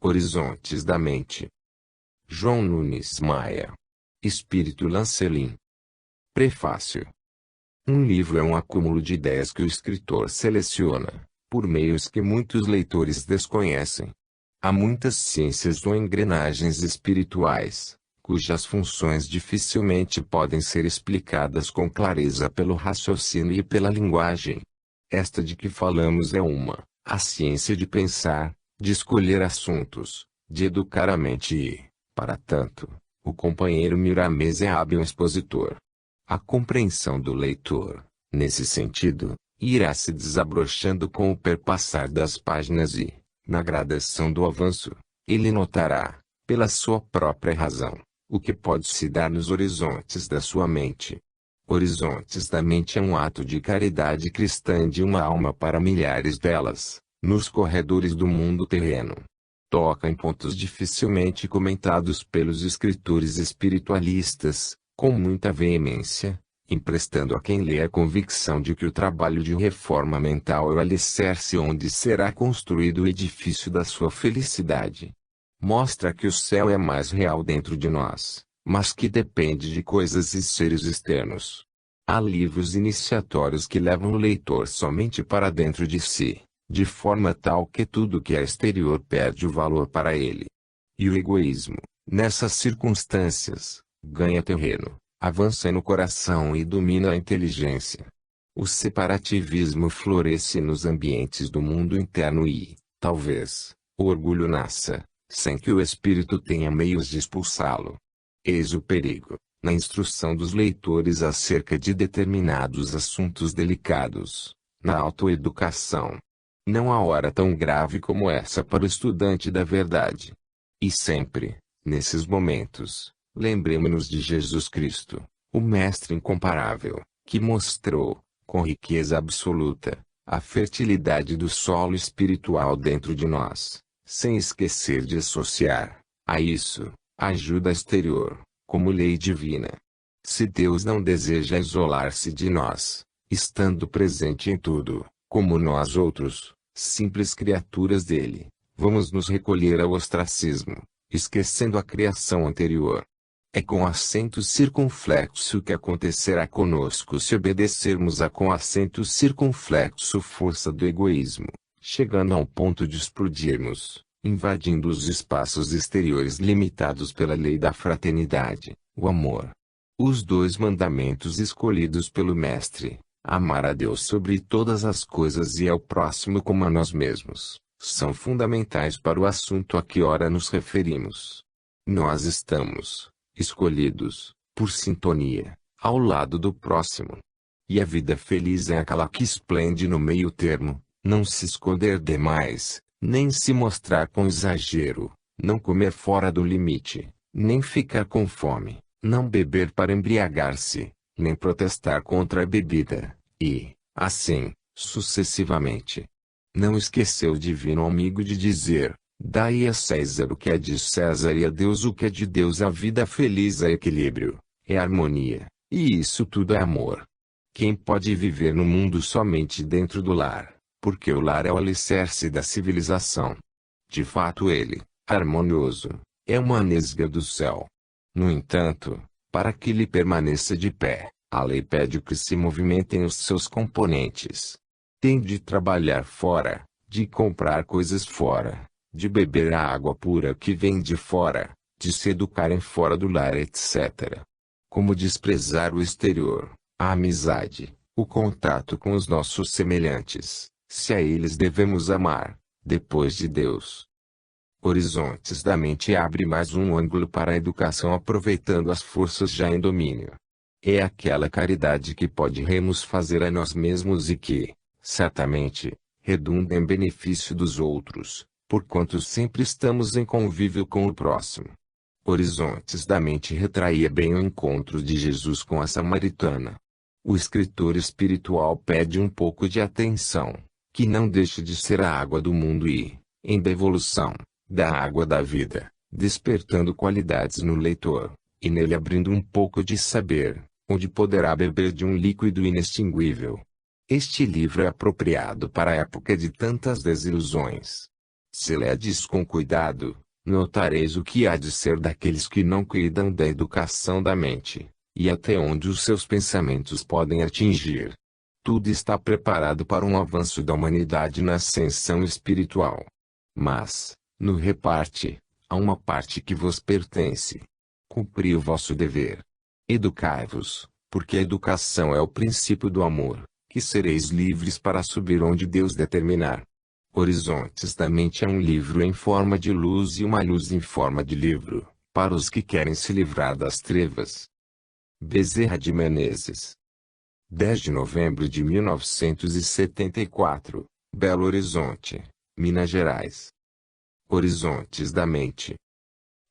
Horizontes da Mente. João Nunes Maia. Espírito Lancelin. Prefácio. Um livro é um acúmulo de ideias que o escritor seleciona, por meios que muitos leitores desconhecem. Há muitas ciências ou engrenagens espirituais, cujas funções dificilmente podem ser explicadas com clareza pelo raciocínio e pela linguagem. Esta de que falamos é a ciência de pensar, de escolher assuntos, de educar a mente e, para tanto, o companheiro Miramês é hábil expositor. A compreensão do leitor, nesse sentido, irá se desabrochando com o perpassar das páginas e, na gradação do avanço, ele notará, pela sua própria razão, o que pode se dar nos horizontes da sua mente. Horizontes da Mente é um ato de caridade cristã de uma alma para milhares delas, nos corredores do mundo terreno. Toca em pontos dificilmente comentados pelos escritores espiritualistas, com muita veemência, emprestando a quem lê a convicção de que o trabalho de reforma mental é o alicerce onde será construído o edifício da sua felicidade. Mostra que o céu é mais real dentro de nós, mas que depende de coisas e seres externos. Há livros iniciatórios que levam o leitor somente para dentro de si, de forma tal que tudo que é exterior perde o valor para ele. E o egoísmo, nessas circunstâncias, ganha terreno, avança no coração e domina a inteligência. O separativismo floresce nos ambientes do mundo interno e, talvez, o orgulho nasça, sem que o espírito tenha meios de expulsá-lo. Eis o perigo, na instrução dos leitores acerca de determinados assuntos delicados, na autoeducação. Não há hora tão grave como essa para o estudante da verdade. E sempre, nesses momentos, lembremos-nos de Jesus Cristo, o Mestre incomparável, que mostrou, com riqueza absoluta, a fertilidade do solo espiritual dentro de nós, sem esquecer de associar, a isso, a ajuda exterior, como lei divina. Se Deus não deseja isolar-se de nós, estando presente em tudo, como nós outros, simples criaturas dele, vamos nos recolher ao ostracismo, esquecendo a criação anterior. É com acento circunflexo que acontecerá conosco se obedecermos a com acento circunflexo força do egoísmo, chegando ao ponto de explodirmos, invadindo os espaços exteriores limitados pela lei da fraternidade, o amor. Os dois mandamentos escolhidos pelo Mestre, amar a Deus sobre todas as coisas e ao próximo como a nós mesmos, são fundamentais para o assunto a que ora nos referimos. Nós estamos, escolhidos, por sintonia, ao lado do próximo. E a vida feliz é aquela que esplende no meio termo, não se esconder demais, nem se mostrar com exagero, não comer fora do limite, nem ficar com fome, não beber para embriagar-se, nem protestar contra a bebida, e, assim, sucessivamente. Não esqueceu o divino amigo de dizer: dai a César o que é de César e a Deus o que é de Deus. A vida feliz é equilíbrio, é harmonia, e isso tudo é amor. Quem pode viver no mundo somente dentro do lar, porque o lar é o alicerce da civilização. De fato ele, harmonioso, é uma nesga do céu. No entanto, para que ele permaneça de pé, a lei pede que se movimentem os seus componentes. Tem de trabalhar fora, de comprar coisas fora, de beber a água pura que vem de fora, de se educarem fora do lar, etc. Como desprezar o exterior, a amizade, o contato com os nossos semelhantes, se a eles devemos amar, depois de Deus? Horizontes da Mente abre mais um ângulo para a educação aproveitando as forças já em domínio. É aquela caridade que poderemos fazer a nós mesmos e que, certamente, redunda em benefício dos outros, porquanto sempre estamos em convívio com o próximo. Horizontes da Mente retraía bem o encontro de Jesus com a samaritana. O escritor espiritual pede um pouco de atenção, que não deixe de ser a água do mundo e, em devolução, da água da vida, despertando qualidades no leitor, e nele abrindo um pouco de saber, onde poderá beber de um líquido inextinguível. Este livro é apropriado para a época de tantas desilusões. Se ledes com cuidado, notareis o que há de ser daqueles que não cuidam da educação da mente, e até onde os seus pensamentos podem atingir. Tudo está preparado para um avanço da humanidade na ascensão espiritual. Mas, no reparte, há uma parte que vos pertence. Cumpri o vosso dever. Educai-vos, porque a educação é o princípio do amor, que sereis livres para subir onde Deus determinar. Horizontes da Mente é um livro em forma de luz e uma luz em forma de livro, para os que querem se livrar das trevas. Bezerra de Menezes. 10 de novembro de 1974, Belo Horizonte, Minas Gerais. Horizontes da Mente.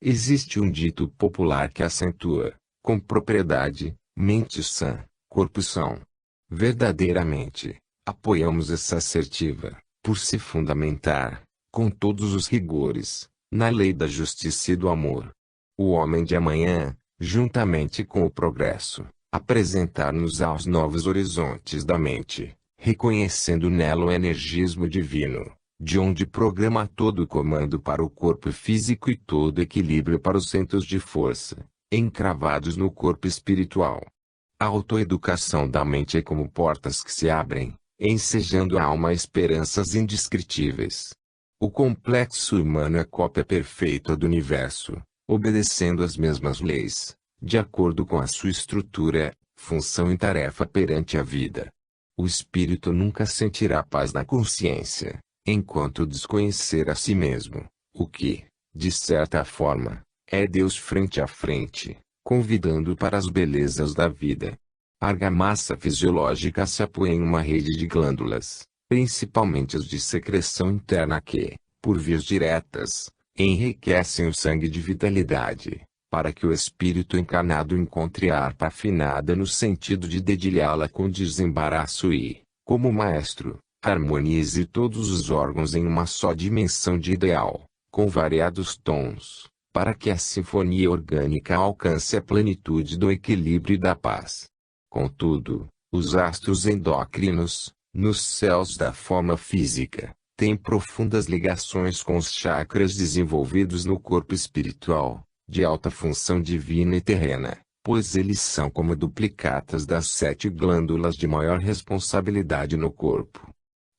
Existe um dito popular que acentua, com propriedade, mente sã, corpo são. Verdadeiramente, apoiamos essa assertiva, por se fundamentar, com todos os rigores, na lei da justiça e do amor. O homem de amanhã, juntamente com o progresso, apresentar-nos aos novos horizontes da mente, reconhecendo nela o energismo divino, de onde programa todo o comando para o corpo físico e todo equilíbrio para os centros de força, encravados no corpo espiritual. A autoeducação da mente é como portas que se abrem, ensejando a alma a esperanças indescritíveis. O complexo humano é cópia perfeita do universo, obedecendo às mesmas leis, de acordo com a sua estrutura, função e tarefa perante a vida. O espírito nunca sentirá paz na consciência, enquanto desconhecer a si mesmo, o que, de certa forma, é Deus frente a frente, convidando para as belezas da vida. A argamassa fisiológica se apoia em uma rede de glândulas, principalmente as de secreção interna que, por vias diretas, enriquecem o sangue de vitalidade, para que o espírito encarnado encontre a harpa afinada no sentido de dedilhá-la com desembaraço e, como maestro, harmonize todos os órgãos em uma só dimensão de ideal, com variados tons, para que a sinfonia orgânica alcance a plenitude do equilíbrio e da paz. Contudo, os astros endócrinos, nos céus da forma física, têm profundas ligações com os chakras desenvolvidos no corpo espiritual, de alta função divina e terrena, pois eles são como duplicatas das 7 glândulas de maior responsabilidade no corpo.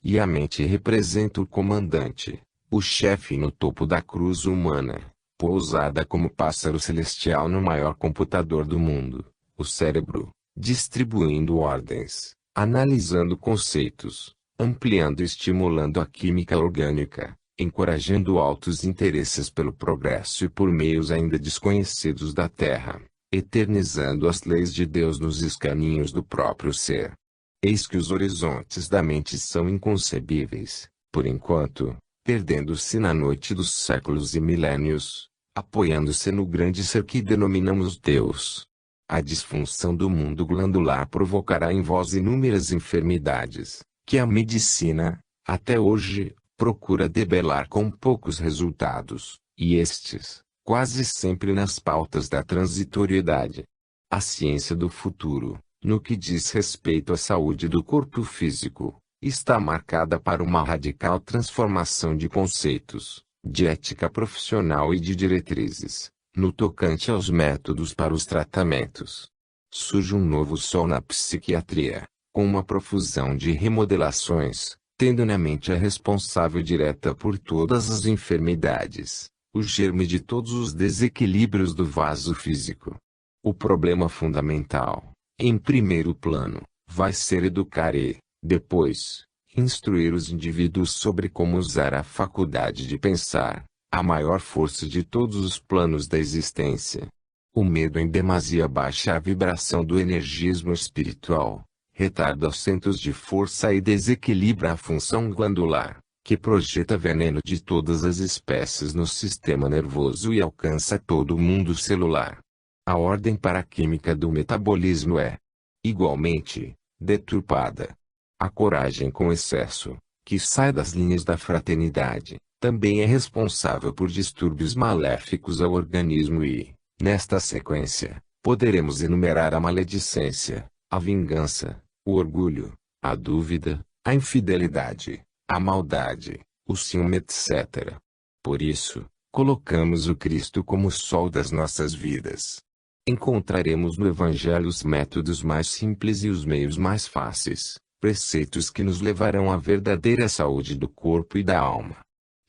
E a mente representa o comandante, o chefe no topo da cruz humana, pousada como pássaro celestial no maior computador do mundo, o cérebro, distribuindo ordens, analisando conceitos, ampliando e estimulando a química orgânica, encorajando altos interesses pelo progresso e por meios ainda desconhecidos da Terra, eternizando as leis de Deus nos escaninhos do próprio ser. Eis que os horizontes da mente são inconcebíveis, por enquanto, perdendo-se na noite dos séculos e milênios, apoiando-se no grande ser que denominamos Deus. A disfunção do mundo glandular provocará em vós inúmeras enfermidades, que a medicina, até hoje, procura debelar com poucos resultados, e estes, quase sempre nas pautas da transitoriedade. A ciência do futuro, no que diz respeito à saúde do corpo físico, está marcada para uma radical transformação de conceitos, de ética profissional e de diretrizes, no tocante aos métodos para os tratamentos. Surge um novo sol na psiquiatria, com uma profusão de remodelações, tendo na mente a responsável direta por todas as enfermidades, o germe de todos os desequilíbrios do vaso físico. O problema fundamental, em primeiro plano, vai ser educar e, depois, instruir os indivíduos sobre como usar a faculdade de pensar, a maior força de todos os planos da existência. O medo em demasia baixa a vibração do energismo espiritual, retarda os centros de força e desequilibra a função glandular, que projeta veneno de todas as espécies no sistema nervoso e alcança todo o mundo celular. A ordem paraquímica do metabolismo é, igualmente, deturpada. A coragem com excesso, que sai das linhas da fraternidade, também é responsável por distúrbios maléficos ao organismo e, nesta sequência, poderemos enumerar a maledicência, a vingança, o orgulho, a dúvida, a infidelidade, a maldade, o ciúme, etc. Por isso, colocamos o Cristo como o sol das nossas vidas. Encontraremos no Evangelho os métodos mais simples e os meios mais fáceis, preceitos que nos levarão à verdadeira saúde do corpo e da alma.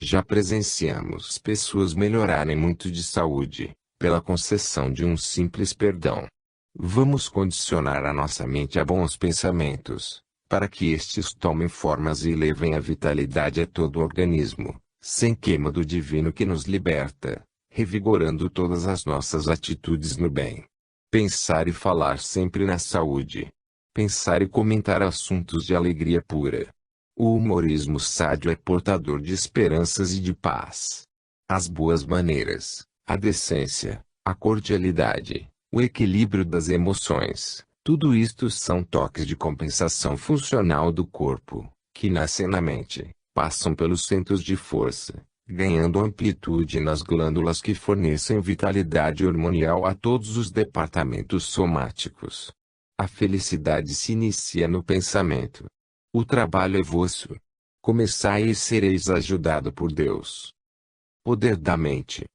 Já presenciamos pessoas melhorarem muito de saúde, pela concessão de um simples perdão. Vamos condicionar a nossa mente a bons pensamentos, para que estes tomem formas e levem a vitalidade a todo o organismo, sem queima do divino que nos liberta, revigorando todas as nossas atitudes no bem. Pensar e falar sempre na saúde. Pensar e comentar assuntos de alegria pura. O humorismo sádio é portador de esperanças e de paz. As boas maneiras, a decência, a cordialidade, o equilíbrio das emoções, tudo isto são toques de compensação funcional do corpo, que nascem na mente, passam pelos centros de força, ganhando amplitude nas glândulas que fornecem vitalidade hormonial a todos os departamentos somáticos. A felicidade se inicia no pensamento. O trabalho é vosso. Começai e sereis ajudado por Deus. Poder da mente.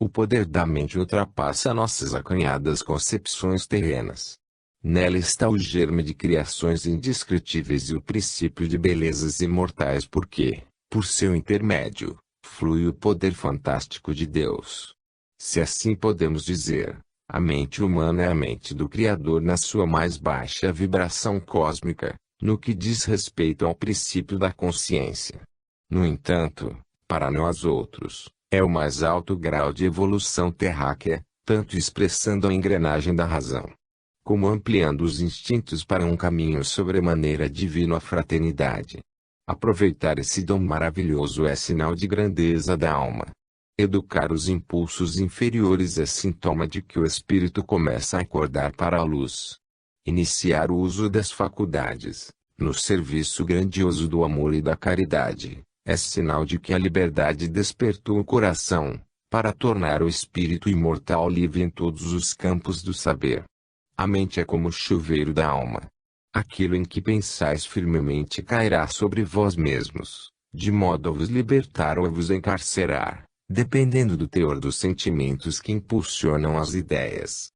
O poder da mente ultrapassa nossas acanhadas concepções terrenas. Nela está o germe de criações indescritíveis e o princípio de belezas imortais porque, por seu intermédio, flui o poder fantástico de Deus. Se assim podemos dizer, a mente humana é a mente do Criador na sua mais baixa vibração cósmica, no que diz respeito ao princípio da consciência. No entanto, para nós outros, é o mais alto grau de evolução terráquea, tanto expressando a engrenagem da razão, como ampliando os instintos para um caminho sobremaneira divino à fraternidade. Aproveitar esse dom maravilhoso é sinal de grandeza da alma. Educar os impulsos inferiores é sintoma de que o espírito começa a acordar para a luz. Iniciar o uso das faculdades, no serviço grandioso do amor e da caridade, é sinal de que a liberdade despertou o coração, para tornar o espírito imortal livre em todos os campos do saber. A mente é como o chuveiro da alma. Aquilo em que pensais firmemente cairá sobre vós mesmos, de modo a vos libertar ou a vos encarcerar, dependendo do teor dos sentimentos que impulsionam as ideias.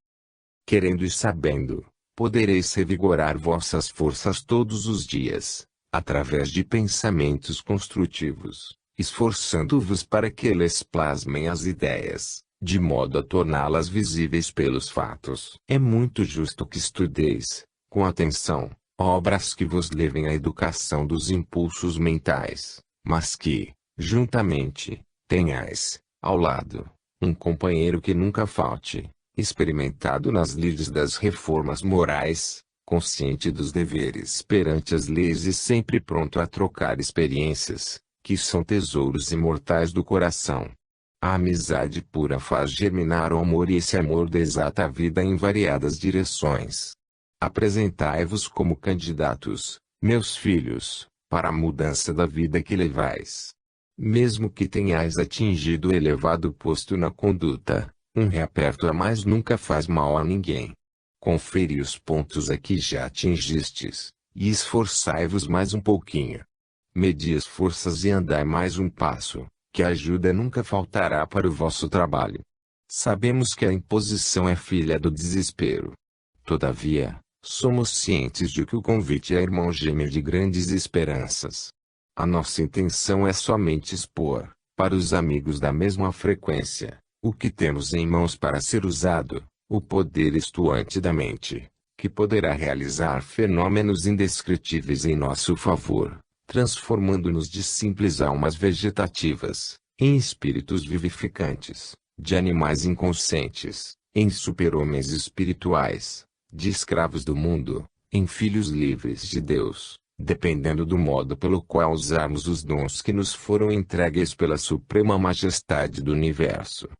Querendo e sabendo, podereis revigorar vossas forças todos os dias, através de pensamentos construtivos, esforçando-vos para que eles plasmem as ideias, de modo a torná-las visíveis pelos fatos. É muito justo que estudeis, com atenção, obras que vos levem à educação dos impulsos mentais, mas que, juntamente, tenhais, ao lado, um companheiro que nunca falte, experimentado nas lides das reformas morais, consciente dos deveres perante as leis e sempre pronto a trocar experiências, que são tesouros imortais do coração. A amizade pura faz germinar o amor e esse amor desata a vida em variadas direções. Apresentai-vos como candidatos, meus filhos, para a mudança da vida que levais. Mesmo que tenhais atingido o elevado posto na conduta, um reaperto a mais nunca faz mal a ninguém. Conferi os pontos a que já atingistes, e esforçai-vos mais um pouquinho. Medi as forças e andai mais um passo, que a ajuda nunca faltará para o vosso trabalho. Sabemos que a imposição é filha do desespero. Todavia, somos cientes de que o convite é irmão gêmeo de grandes esperanças. A nossa intenção é somente expor, para os amigos da mesma frequência, o que temos em mãos para ser usado, o poder estuante da mente, que poderá realizar fenômenos indescritíveis em nosso favor, transformando-nos de simples almas vegetativas, em espíritos vivificantes, de animais inconscientes, em super-homens espirituais, de escravos do mundo, em filhos livres de Deus, dependendo do modo pelo qual usarmos os dons que nos foram entregues pela suprema majestade do universo.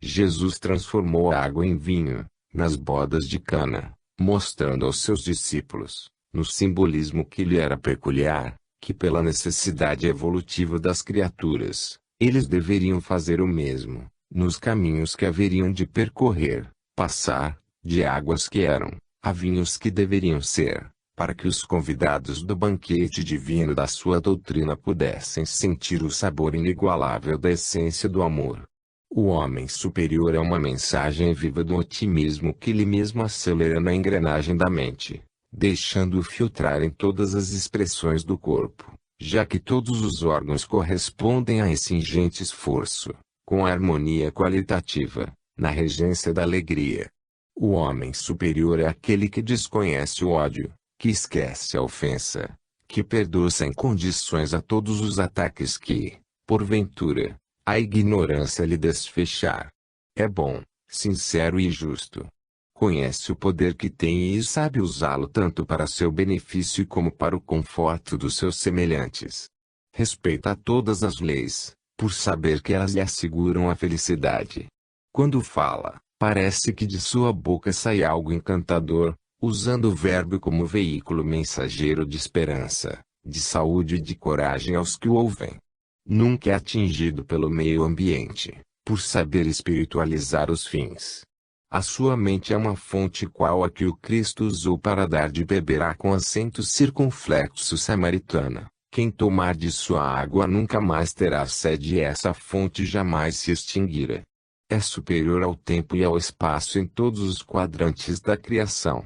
Jesus transformou a água em vinho, nas bodas de Cana, mostrando aos seus discípulos, no simbolismo que lhe era peculiar, que pela necessidade evolutiva das criaturas, eles deveriam fazer o mesmo, nos caminhos que haveriam de percorrer, passar, de águas que eram, a vinhos que deveriam ser, para que os convidados do banquete divino da sua doutrina pudessem sentir o sabor inigualável da essência do amor. O homem superior é uma mensagem viva do otimismo que ele mesmo acelera na engrenagem da mente, deixando-o filtrar em todas as expressões do corpo, já que todos os órgãos correspondem a esse ingente esforço, com a harmonia qualitativa, na regência da alegria. O homem superior é aquele que desconhece o ódio, que esquece a ofensa, que perdoa sem condições a todos os ataques que, porventura, a ignorância lhe desfechar. É bom, sincero e justo. Conhece o poder que tem e sabe usá-lo tanto para seu benefício como para o conforto dos seus semelhantes. Respeita todas as leis, por saber que elas lhe asseguram a felicidade. Quando fala, parece que de sua boca sai algo encantador, usando o verbo como veículo mensageiro de esperança, de saúde e de coragem aos que o ouvem. Nunca é atingido pelo meio ambiente, por saber espiritualizar os fins. A sua mente é uma fonte qual a que o Cristo usou para dar de beber à com acento circunflexo samaritana. Quem tomar de sua água nunca mais terá sede e essa fonte jamais se extinguirá. É superior ao tempo e ao espaço em todos os quadrantes da criação.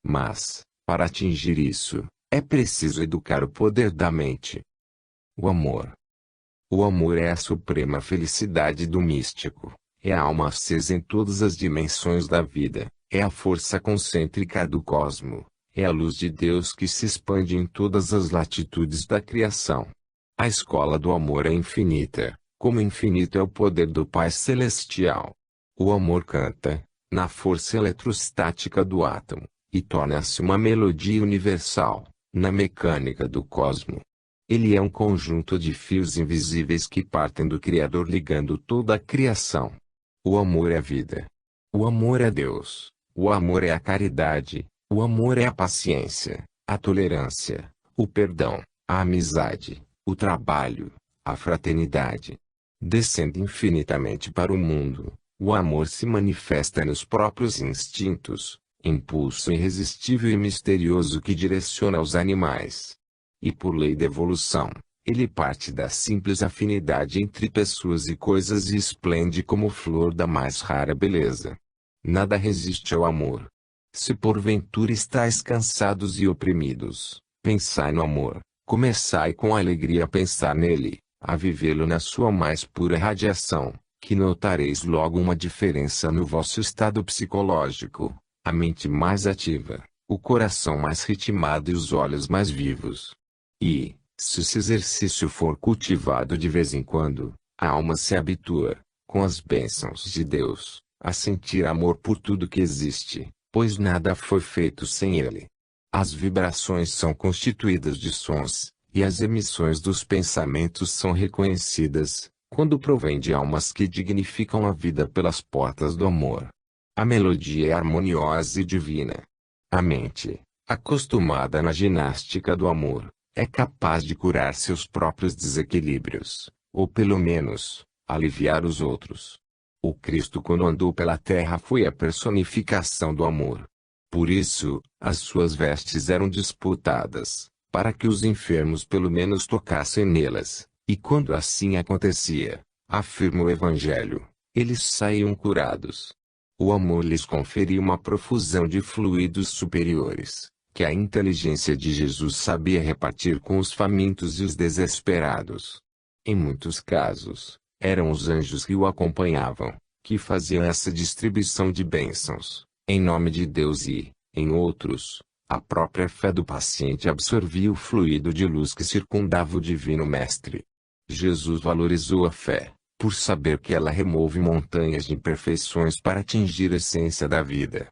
Mas, para atingir isso, é preciso educar o poder da mente. O amor. O amor é a suprema felicidade do místico, é a alma acesa em todas as dimensões da vida, é a força concêntrica do cosmo, é a luz de Deus que se expande em todas as latitudes da criação. A escola do amor é infinita, como infinito é o poder do Pai Celestial. O amor canta, na força eletrostática do átomo, e torna-se uma melodia universal, na mecânica do cosmo. Ele é um conjunto de fios invisíveis que partem do Criador ligando toda a criação. O amor é a vida. O amor é Deus. O amor é a caridade. O amor é a paciência, a tolerância, o perdão, a amizade, o trabalho, a fraternidade. Descendo infinitamente para o mundo, o amor se manifesta nos próprios instintos, impulso irresistível e misterioso que direciona os animais. E por lei da evolução, ele parte da simples afinidade entre pessoas e coisas e esplende como flor da mais rara beleza. Nada resiste ao amor. Se porventura estáis cansados e oprimidos, pensai no amor, começai com alegria a pensar nele, a vivê-lo na sua mais pura radiação, que notareis logo uma diferença no vosso estado psicológico, a mente mais ativa, o coração mais ritmado e os olhos mais vivos. E, se esse exercício for cultivado de vez em quando, a alma se habitua, com as bênçãos de Deus, a sentir amor por tudo que existe, pois nada foi feito sem ele. As vibrações são constituídas de sons, e as emissões dos pensamentos são reconhecidas, quando provém de almas que dignificam a vida pelas portas do amor. A melodia é harmoniosa e divina. A mente, acostumada na ginástica do amor, é capaz de curar seus próprios desequilíbrios, ou pelo menos, aliviar os outros. O Cristo quando andou pela terra foi a personificação do amor. Por isso, as suas vestes eram disputadas, para que os enfermos pelo menos tocassem nelas, e quando assim acontecia, afirma o Evangelho, eles saíam curados. O amor lhes conferia uma profusão de fluidos superiores, que a inteligência de Jesus sabia repartir com os famintos e os desesperados. Em muitos casos, eram os anjos que o acompanhavam, que faziam essa distribuição de bênçãos, em nome de Deus e, em outros, a própria fé do paciente absorvia o fluido de luz que circundava o Divino Mestre. Jesus valorizou a fé, por saber que ela remove montanhas de imperfeições para atingir a essência da vida.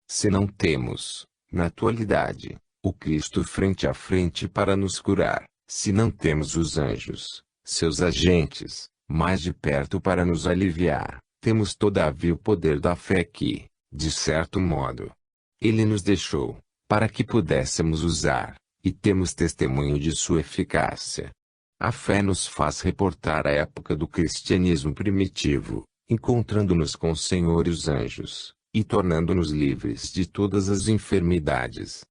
Se não temos, na atualidade, o Cristo frente a frente para nos curar, se não temos os anjos, seus agentes, mais de perto para nos aliviar, temos todavia o poder da fé que, de certo modo, Ele nos deixou, para que pudéssemos usar, e temos testemunho de sua eficácia. A fé nos faz reportar a época do cristianismo primitivo, encontrando-nos com o Senhor e os anjos, e tornando-nos livres de todas as enfermidades.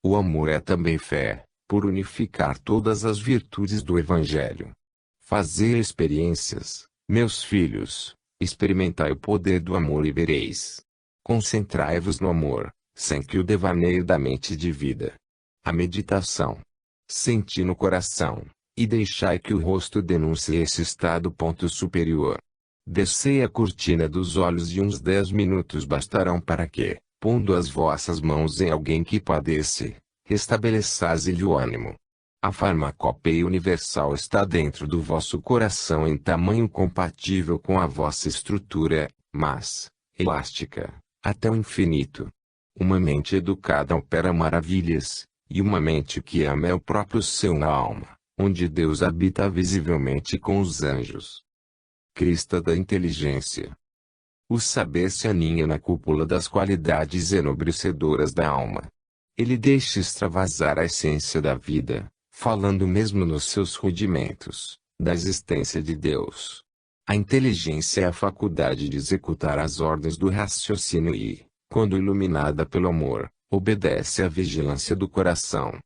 O amor é também fé, por unificar todas as virtudes do Evangelho. Fazei experiências, meus filhos, experimentai o poder do amor e vereis. Concentrai-vos no amor, sem que o devaneio da mente divida. A meditação. Senti no coração, e deixai que o rosto denuncie esse estado ponto superior. Descei a cortina dos olhos e uns 10 minutos bastarão para que, pondo as vossas mãos em alguém que padece, restabeleçais-lhe o ânimo. A farmacopeia universal está dentro do vosso coração em tamanho compatível com a vossa estrutura, mas, elástica, até o infinito. Uma mente educada opera maravilhas, e uma mente que ama é o próprio seu na alma, onde Deus habita visivelmente com os anjos. Crista da inteligência. O saber se aninha na cúpula das qualidades enobrecedoras da alma. Ele deixa extravasar a essência da vida, falando mesmo nos seus rudimentos, da existência de Deus. A inteligência é a faculdade de executar as ordens do raciocínio e, quando iluminada pelo amor, obedece à vigilância do coração.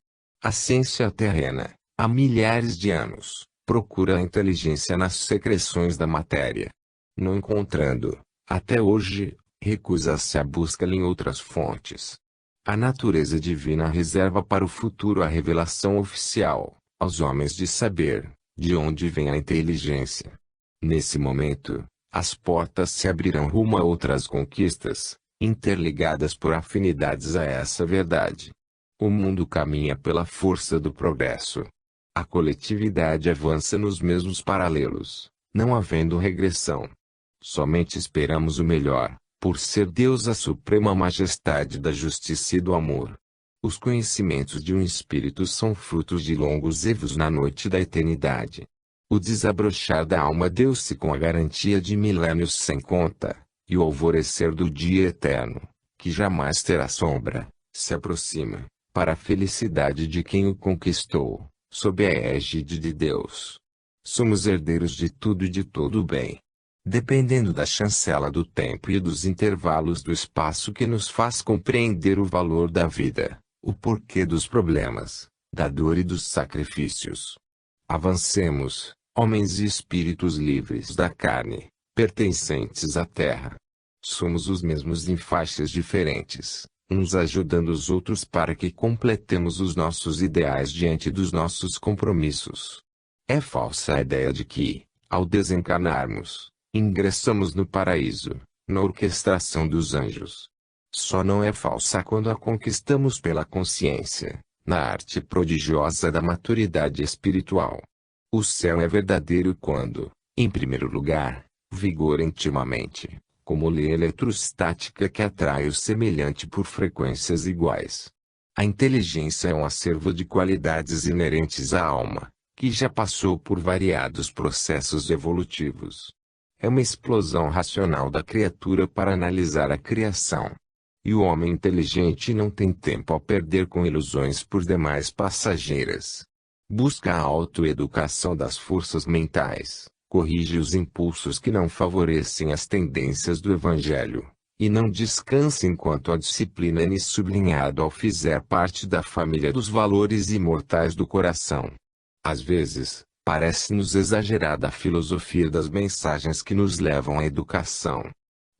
A ciência terrena, há milhares de anos, procura a inteligência nas secreções da matéria. Não encontrando, até hoje, recusa-se a busca em outras fontes. A natureza divina reserva para o futuro a revelação oficial, aos homens de saber, de onde vem a inteligência. Nesse momento, as portas se abrirão rumo a outras conquistas, interligadas por afinidades a essa verdade. O mundo caminha pela força do progresso. A coletividade avança nos mesmos paralelos, não havendo regressão. Somente esperamos o melhor, por ser Deus a suprema majestade da justiça e do amor. Os conhecimentos de um espírito são frutos de longos evos na noite da eternidade. O desabrochar da alma deu-se com a garantia de milênios sem conta, e o alvorecer do dia eterno, que jamais terá sombra, se aproxima, para a felicidade de quem o conquistou, sob a égide de Deus. Somos herdeiros de tudo e de todo o bem. Dependendo da chancela do tempo e dos intervalos do espaço que nos faz compreender o valor da vida, o porquê dos problemas, da dor e dos sacrifícios. Avancemos, homens e espíritos livres da carne, pertencentes à terra. Somos os mesmos em faixas diferentes, uns ajudando os outros para que completemos os nossos ideais diante dos nossos compromissos. É falsa a ideia de que, ao desencarnarmos, ingressamos no paraíso, na orquestração dos anjos. Só não é falsa quando a conquistamos pela consciência, na arte prodigiosa da maturidade espiritual. O céu é verdadeiro quando, em primeiro lugar, vigora intimamente, como lei eletrostática que atrai o semelhante por frequências iguais. A inteligência é um acervo de qualidades inerentes à alma, que já passou por variados processos evolutivos. É uma explosão racional da criatura para analisar a criação. E o homem inteligente não tem tempo a perder com ilusões por demais passageiras. Busca a autoeducação das forças mentais, corrige os impulsos que não favorecem as tendências do Evangelho, e não descansa enquanto a disciplina é sublinhado ao fizer parte da família dos valores imortais do coração. Às vezes, parece-nos exagerada a filosofia das mensagens que nos levam à educação.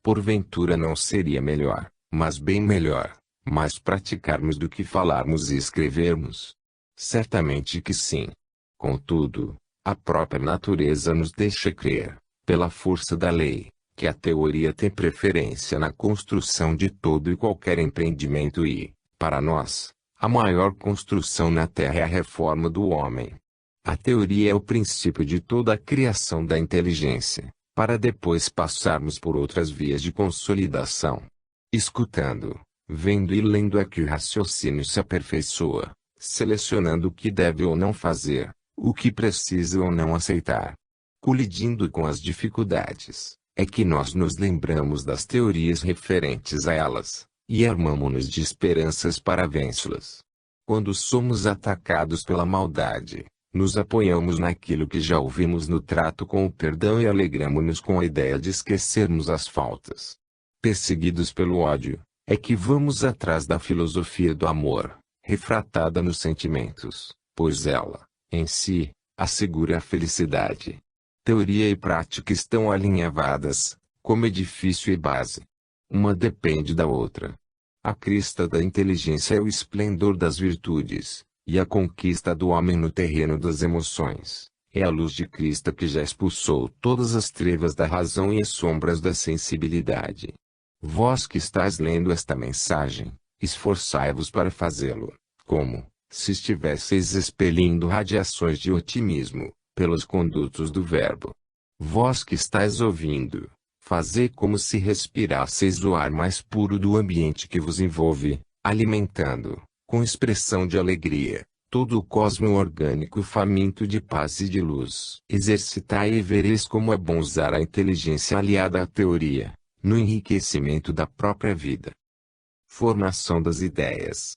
Porventura não seria melhor, mas bem melhor, mais praticarmos do que falarmos e escrevermos? Certamente que sim. Contudo, a própria natureza nos deixa crer, pela força da lei, que a teoria tem preferência na construção de todo e qualquer empreendimento e, para nós, a maior construção na Terra é a reforma do homem. A teoria é o princípio de toda a criação da inteligência, para depois passarmos por outras vias de consolidação. Escutando, vendo e lendo é que o raciocínio se aperfeiçoa, selecionando o que deve ou não fazer, o que precisa ou não aceitar. Colidindo com as dificuldades, é que nós nos lembramos das teorias referentes a elas, e armamo-nos de esperanças para vencê-las. Quando somos atacados pela maldade, nos apoiamos naquilo que já ouvimos no trato com o perdão e alegramo-nos com a ideia de esquecermos as faltas. Perseguidos pelo ódio, é que vamos atrás da filosofia do amor, refratada nos sentimentos, pois ela, em si, assegura a felicidade. Teoria e prática estão alinhavadas, como edifício e base. Uma depende da outra. A crista da inteligência é o esplendor das virtudes, e a conquista do homem no terreno das emoções é a luz de Cristo que já expulsou todas as trevas da razão e as sombras da sensibilidade. Vós que estáis lendo esta mensagem, esforçai-vos para fazê-lo, como, se estivesseis expelindo radiações de otimismo, pelos condutos do Verbo. Vós que estáis ouvindo, fazei como se respirasseis o ar mais puro do ambiente que vos envolve, alimentando, com expressão de alegria, todo o cosmo orgânico faminto de paz e de luz. Exercitai e vereis como é bom usar a inteligência aliada à teoria, no enriquecimento da própria vida. Formação das ideias.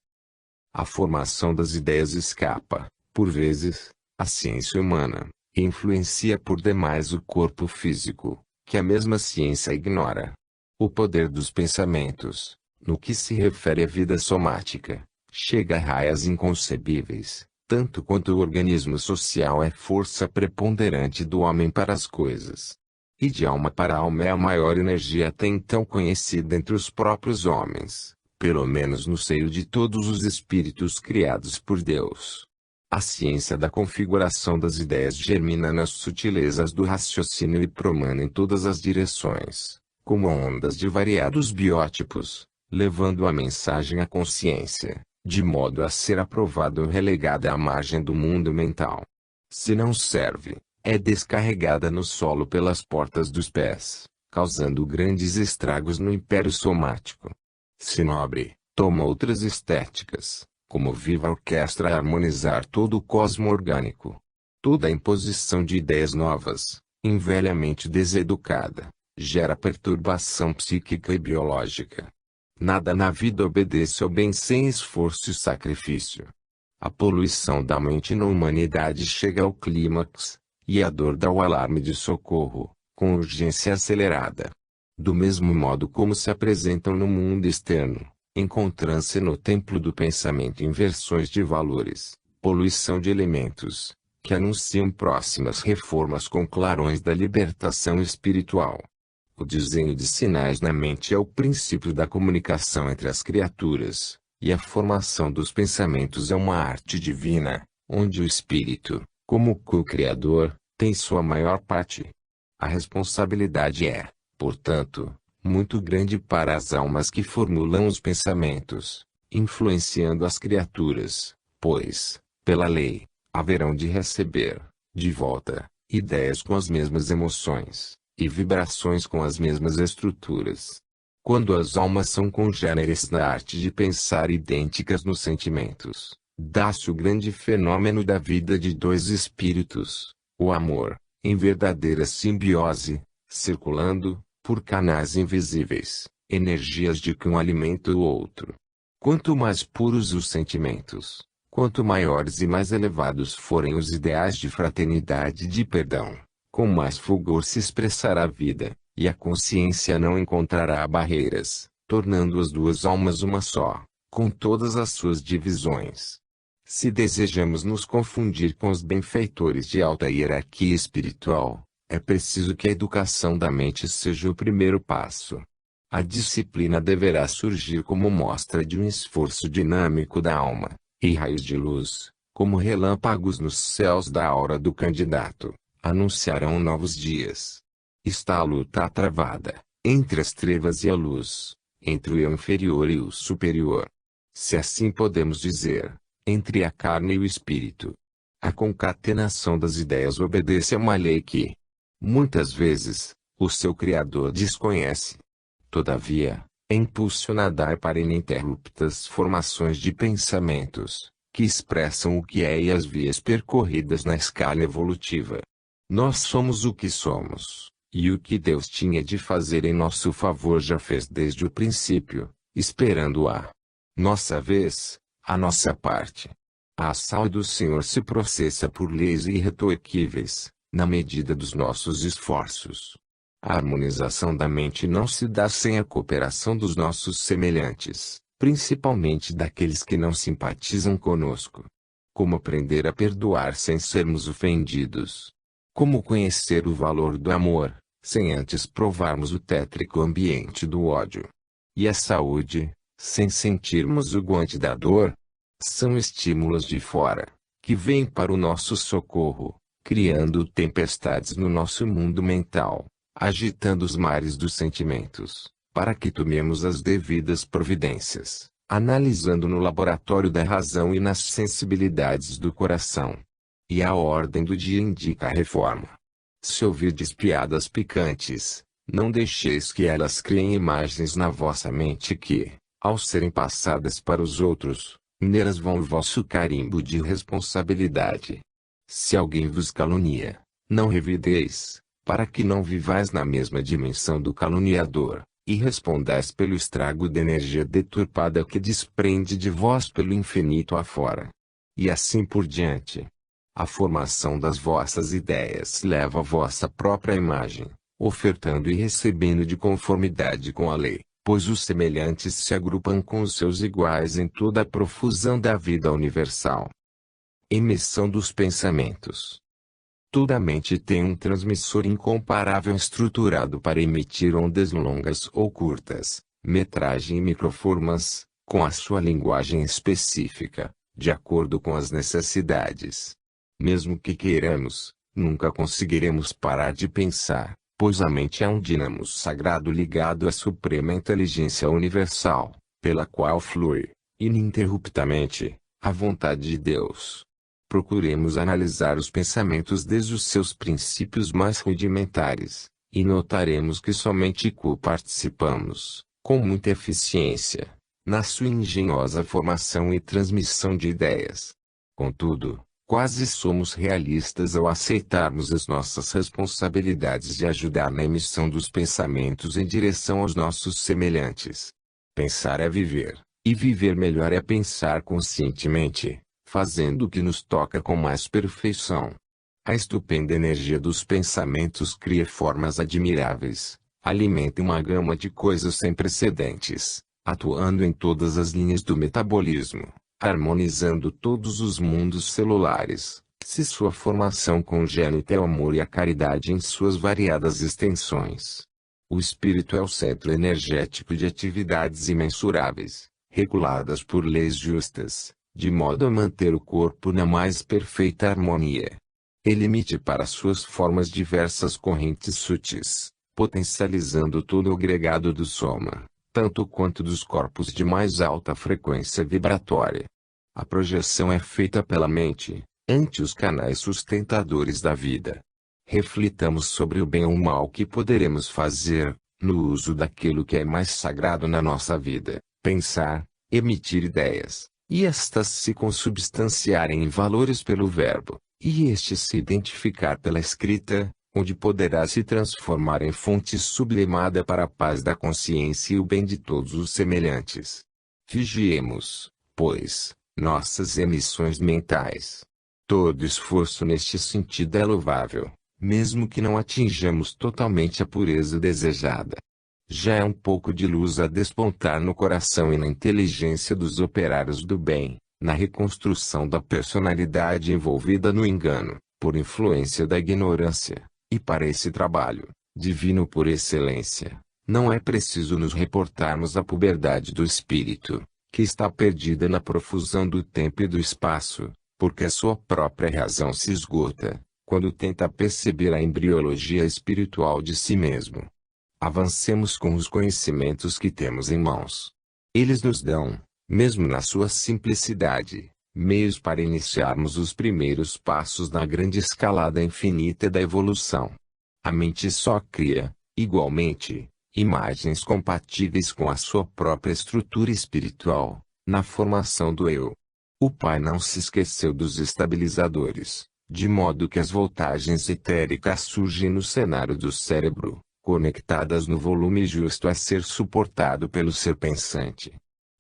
A formação das ideias escapa, por vezes, à ciência humana, e influencia por demais o corpo físico, que a mesma ciência ignora. O poder dos pensamentos, no que se refere à vida somática, chega a raias inconcebíveis, tanto quanto o organismo social é força preponderante do homem para as coisas. E de alma para alma é a maior energia até então conhecida entre os próprios homens, pelo menos no seio de todos os espíritos criados por Deus. A ciência da configuração das ideias germina nas sutilezas do raciocínio e promana em todas as direções, como ondas de variados biótipos, levando a mensagem à consciência, de modo a ser aprovada ou relegada à margem do mundo mental. Se não serve, é descarregada no solo pelas portas dos pés, causando grandes estragos no império somático. Se nobre, toma outras estéticas, como viva orquestra a harmonizar todo o cosmo orgânico. Toda imposição de ideias novas, invelhamente deseducada, gera perturbação psíquica e biológica. Nada na vida obedece ao bem sem esforço e sacrifício. A poluição da mente na humanidade chega ao clímax, e a dor dá o alarme de socorro, com urgência acelerada. Do mesmo modo como se apresentam no mundo externo, encontram-se no templo do pensamento inversões de valores, poluição de elementos, que anunciam próximas reformas com clarões da libertação espiritual. O desenho de sinais na mente é o princípio da comunicação entre as criaturas, e a formação dos pensamentos é uma arte divina, onde o espírito, como co-criador, tem sua maior parte. A responsabilidade é, portanto, muito grande para as almas que formulam os pensamentos, influenciando as criaturas, pois, pela lei, haverão de receber, de volta, ideias com as mesmas emoções, e vibrações com as mesmas estruturas. Quando as almas são congêneres na arte de pensar idênticas nos sentimentos, dá-se o grande fenômeno da vida de dois espíritos, o amor, em verdadeira simbiose, circulando, por canais invisíveis, energias de que um alimenta o outro. Quanto mais puros os sentimentos, quanto maiores e mais elevados forem os ideais de fraternidade e de perdão, com mais fulgor se expressará a vida, e a consciência não encontrará barreiras, tornando as duas almas uma só, com todas as suas divisões. Se desejamos nos confundir com os benfeitores de alta hierarquia espiritual, é preciso que a educação da mente seja o primeiro passo. A disciplina deverá surgir como mostra de um esforço dinâmico da alma, e raios de luz, como relâmpagos nos céus da aura do candidato, anunciarão novos dias. Está a luta travada, entre as trevas e a luz, entre o eu inferior e o superior. Se assim podemos dizer, entre a carne e o espírito. A concatenação das ideias obedece a uma lei que, muitas vezes, o seu Criador desconhece. Todavia, é impulsionada para ininterruptas formações de pensamentos, que expressam o que é e as vias percorridas na escala evolutiva. Nós somos o que somos, e o que Deus tinha de fazer em nosso favor já fez desde o princípio, esperando a nossa vez, a nossa parte. A ação do Senhor se processa por leis irretroquíveis, na medida dos nossos esforços. A harmonização da mente não se dá sem a cooperação dos nossos semelhantes, principalmente daqueles que não simpatizam conosco. Como aprender a perdoar sem sermos ofendidos? Como conhecer o valor do amor, sem antes provarmos o tétrico ambiente do ódio? E a saúde, sem sentirmos o guante da dor? São estímulos de fora, que vêm para o nosso socorro, criando tempestades no nosso mundo mental, agitando os mares dos sentimentos, para que tomemos as devidas providências, analisando no laboratório da razão e nas sensibilidades do coração. E a ordem do dia indica a reforma. Se ouvirdes piadas picantes, não deixeis que elas criem imagens na vossa mente que, ao serem passadas para os outros, nelas vão o vosso carimbo de responsabilidade. Se alguém vos calunia, não revideis, para que não vivais na mesma dimensão do caluniador, e respondais pelo estrago de energia deturpada que desprende de vós pelo infinito afora. E assim por diante. A formação das vossas ideias leva a vossa própria imagem, ofertando e recebendo de conformidade com a lei, pois os semelhantes se agrupam com os seus iguais em toda a profusão da vida universal. Emissão dos pensamentos. Toda mente tem um transmissor incomparável estruturado para emitir ondas longas ou curtas, metragem e microformas, com a sua linguagem específica, de acordo com as necessidades. Mesmo que queiramos, nunca conseguiremos parar de pensar, pois a mente é um dínamo sagrado ligado à suprema inteligência universal, pela qual flui, ininterruptamente, a vontade de Deus. Procuremos analisar os pensamentos desde os seus princípios mais rudimentares, e notaremos que somente participamos, com muita eficiência, na sua engenhosa formação e transmissão de ideias. Contudo, quase somos realistas ao aceitarmos as nossas responsabilidades de ajudar na emissão dos pensamentos em direção aos nossos semelhantes. Pensar é viver, e viver melhor é pensar conscientemente, fazendo o que nos toca com mais perfeição. A estupenda energia dos pensamentos cria formas admiráveis, alimenta uma gama de coisas sem precedentes, atuando em todas as linhas do metabolismo, harmonizando todos os mundos celulares, se sua formação congênita é o amor e a caridade em suas variadas extensões. O espírito é o centro energético de atividades imensuráveis, reguladas por leis justas, de modo a manter o corpo na mais perfeita harmonia. Ele emite para suas formas diversas correntes sutis, potencializando todo o agregado do soma, tanto quanto dos corpos de mais alta frequência vibratória. A projeção é feita pela mente, ante os canais sustentadores da vida. Reflitamos sobre o bem ou o mal que poderemos fazer, no uso daquilo que é mais sagrado na nossa vida, pensar, emitir ideias, e estas se consubstanciarem em valores pelo verbo, e este se identificar pela escrita, onde poderá se transformar em fonte sublimada para a paz da consciência e o bem de todos os semelhantes. Vigiemos, pois, nossas emissões mentais. Todo esforço neste sentido é louvável, mesmo que não atinjamos totalmente a pureza desejada. Já é um pouco de luz a despontar no coração e na inteligência dos operários do bem, na reconstrução da personalidade envolvida no engano, por influência da ignorância, e para esse trabalho, divino por excelência, não é preciso nos reportarmos à puberdade do espírito, que está perdida na profusão do tempo e do espaço, porque a sua própria razão se esgota, quando tenta perceber a embriologia espiritual de si mesmo. Avancemos com os conhecimentos que temos em mãos. Eles nos dão, mesmo na sua simplicidade, meios para iniciarmos os primeiros passos na grande escalada infinita da evolução. A mente só cria, igualmente, imagens compatíveis com a sua própria estrutura espiritual, na formação do eu. O Pai não se esqueceu dos estabilizadores, de modo que as voltagens etéricas surgem no cenário do cérebro, conectadas no volume justo a ser suportado pelo ser pensante.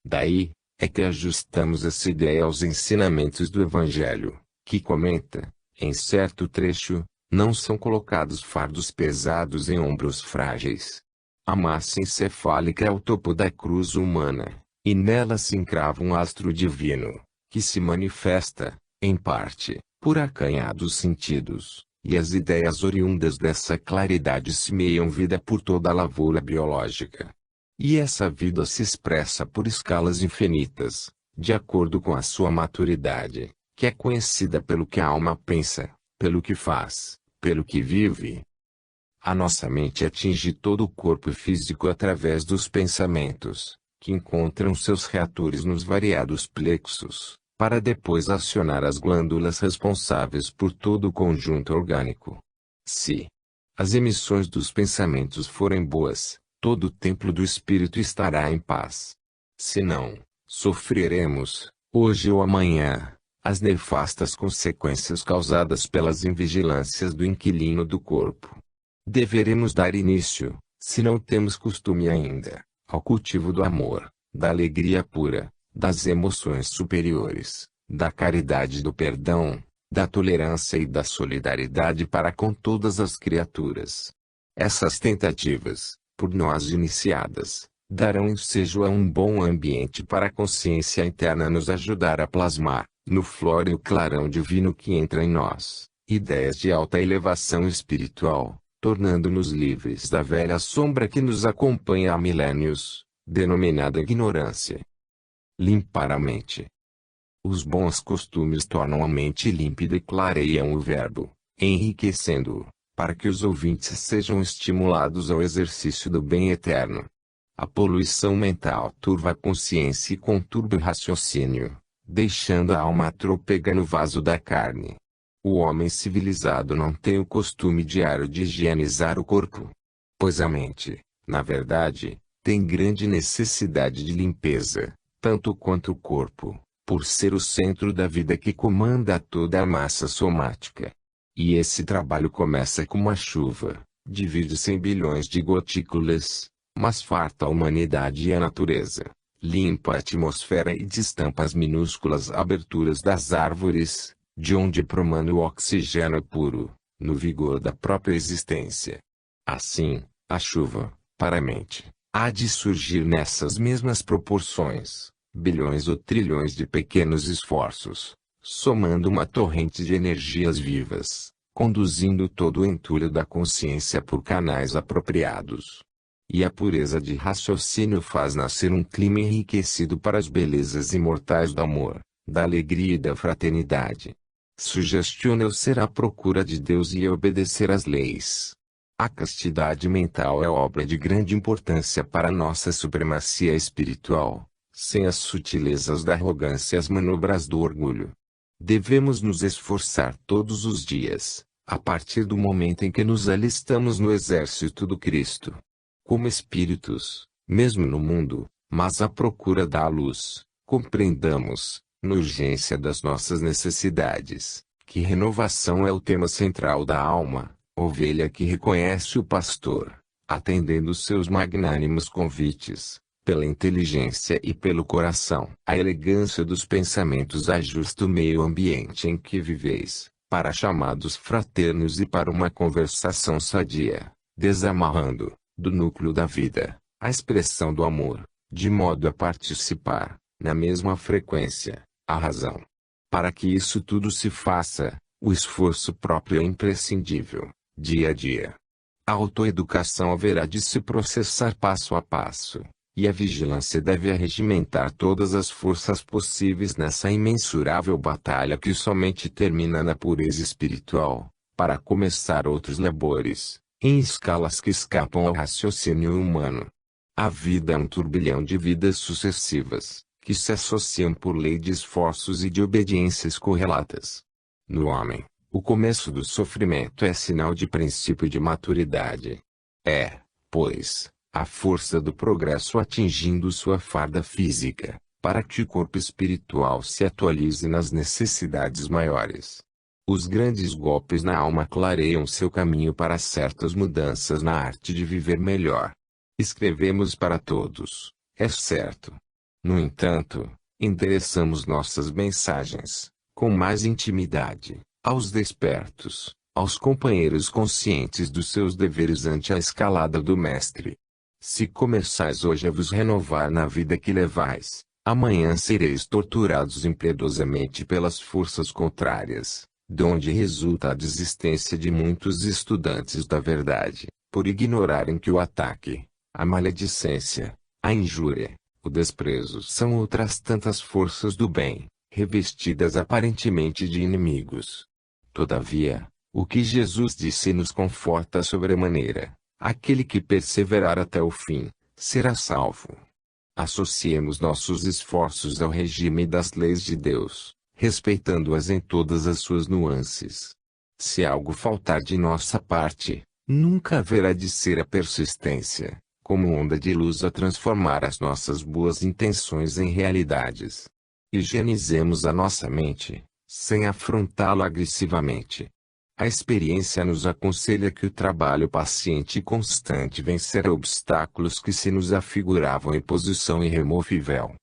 Daí, é que ajustamos essa ideia aos ensinamentos do Evangelho, que comenta, em certo trecho, não são colocados fardos pesados em ombros frágeis. A massa encefálica é o topo da cruz humana, E nela se encrava um astro divino, que se manifesta, em parte, por acanhados sentidos, e as ideias oriundas dessa claridade semeiam vida por toda a lavoura biológica. E essa vida se expressa por escalas infinitas, de acordo com a sua maturidade, que é conhecida pelo que a alma pensa, pelo que faz, pelo que vive. A nossa mente atinge todo o corpo físico através dos pensamentos, que encontram seus reatores nos variados plexos, para depois acionar as glândulas responsáveis por todo o conjunto orgânico. Se as emissões dos pensamentos forem boas, todo o templo do espírito estará em paz. Se não, sofreremos, hoje ou amanhã, as nefastas consequências causadas pelas invigilâncias do inquilino do corpo. Deveremos dar início, se não temos costume ainda, ao cultivo do amor, da alegria pura, das emoções superiores, da caridade e do perdão, da tolerância e da solidariedade para com todas as criaturas. Essas tentativas, por nós iniciadas, darão ensejo a um bom ambiente para a consciência interna nos ajudar a plasmar, no flóreo clarão divino que entra em nós, ideias de alta elevação espiritual, tornando-nos livres da velha sombra que nos acompanha há milênios, denominada ignorância. Limpar a mente. Os bons costumes tornam a mente límpida e clareiam o verbo, enriquecendo-o, para que os ouvintes sejam estimulados ao exercício do bem eterno. A poluição mental turva a consciência e conturba o raciocínio, deixando a alma trôpega no vaso da carne. O homem civilizado não tem o costume diário de higienizar o corpo, pois a mente, na verdade, tem grande necessidade de limpeza, tanto quanto o corpo, por ser o centro da vida que comanda toda a massa somática. E esse trabalho começa como a chuva, divide-se em bilhões de gotículas, mas farta a humanidade e a natureza, limpa a atmosfera e destampa as minúsculas aberturas das árvores, de onde promana o oxigênio puro, no vigor da própria existência. Assim, a chuva, para a mente, há de surgir nessas mesmas proporções, bilhões ou trilhões de pequenos esforços, somando uma torrente de energias vivas, conduzindo todo o entulho da consciência por canais apropriados. E a pureza de raciocínio faz nascer um clima enriquecido para as belezas imortais do amor, da alegria e da fraternidade. Sugestiona o ser à procura de Deus e obedecer às leis. A castidade mental é obra de grande importância para nossa supremacia espiritual, sem as sutilezas da arrogância e as manobras do orgulho. Devemos nos esforçar todos os dias, a partir do momento em que nos alistamos no exército do Cristo. Como espíritos, mesmo no mundo, mas à procura da luz, compreendamos, na urgência das nossas necessidades, que renovação é o tema central da alma, ovelha que reconhece o pastor, atendendo seus magnânimos convites, pela inteligência e pelo coração. A elegância dos pensamentos ajusta o meio ambiente em que viveis, para chamados fraternos e para uma conversação sadia, desamarrando, do núcleo da vida, a expressão do amor, de modo a participar, na mesma frequência, a razão. Para que isso tudo se faça, o esforço próprio é imprescindível, dia a dia. A autoeducação haverá de se processar passo a passo, e a vigilância deve arregimentar todas as forças possíveis nessa imensurável batalha que somente termina na pureza espiritual, para começar outros labores, em escalas que escapam ao raciocínio humano. A vida é um turbilhão de vidas sucessivas, que se associam por lei de esforços e de obediências correlatas. No homem, o começo do sofrimento é sinal de princípio de maturidade. É, pois, a força do progresso atingindo sua farda física, para que o corpo espiritual se atualize nas necessidades maiores. Os grandes golpes na alma clareiam seu caminho para certas mudanças na arte de viver melhor. Escrevemos para todos, é certo. No entanto, endereçamos nossas mensagens, com mais intimidade, aos despertos, aos companheiros conscientes dos seus deveres ante a escalada do Mestre. Se começais hoje a vos renovar na vida que levais, amanhã sereis torturados impiedosamente pelas forças contrárias, donde resulta a desistência de muitos estudantes da verdade, por ignorarem que o ataque, a maledicência, a injúria, o desprezo são outras tantas forças do bem, revestidas aparentemente de inimigos. Todavia, o que Jesus disse nos conforta sobremaneira: aquele que perseverar até o fim, será salvo. Associemos nossos esforços ao regime das leis de Deus, respeitando-as em todas as suas nuances. Se algo faltar de nossa parte, nunca haverá de ser a persistência, como onda de luz a transformar as nossas boas intenções em realidades. Higienizemos a nossa mente, sem afrontá-la agressivamente. A experiência nos aconselha que o trabalho paciente e constante vencerá obstáculos que se nos afiguravam em posição irremovível.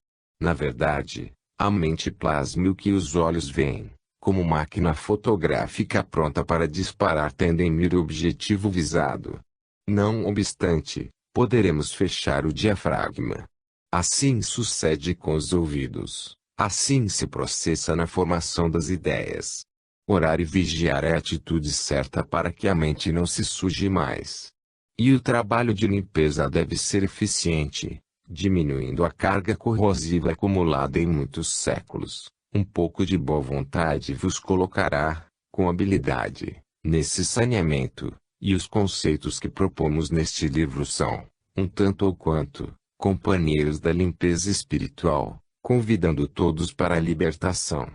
Na verdade, a mente plasma o que os olhos veem, como máquina fotográfica pronta para disparar tendo em mira o objetivo visado. Não obstante, poderemos fechar o diafragma. Assim sucede com os ouvidos, assim se processa na formação das ideias. Orar e vigiar é a atitude certa para que a mente não se suje mais. E o trabalho de limpeza deve ser eficiente, diminuindo a carga corrosiva acumulada em muitos séculos. Um pouco de boa vontade vos colocará, com habilidade, nesse saneamento, e os conceitos que propomos neste livro são, um tanto ou quanto, companheiros da limpeza espiritual, convidando todos para a libertação.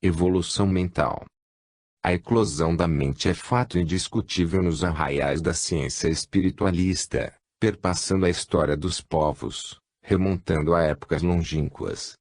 Evolução mental. A eclosão da mente é fato indiscutível nos arraiais da ciência espiritualista, perpassando a história dos povos, remontando a épocas longínquas,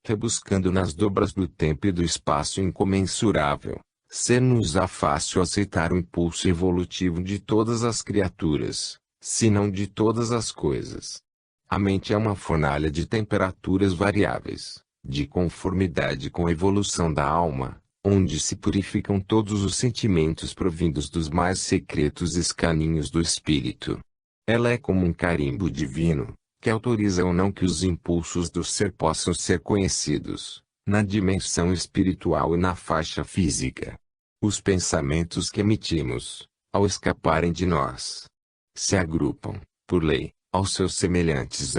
rebuscando nas dobras do tempo e do espaço incomensurável, ser-nos-á fácil aceitar o impulso evolutivo de todas as criaturas, se não de todas as coisas. A mente é uma fornalha de temperaturas variáveis, de conformidade com a evolução da alma, onde se purificam todos os sentimentos provindos dos mais secretos escaninhos do espírito. Ela é como um carimbo divino, que autoriza ou não que os impulsos do ser possam ser conhecidos, na dimensão espiritual e na faixa física. Os pensamentos que emitimos, ao escaparem de nós, se agrupam, por lei, aos seus semelhantes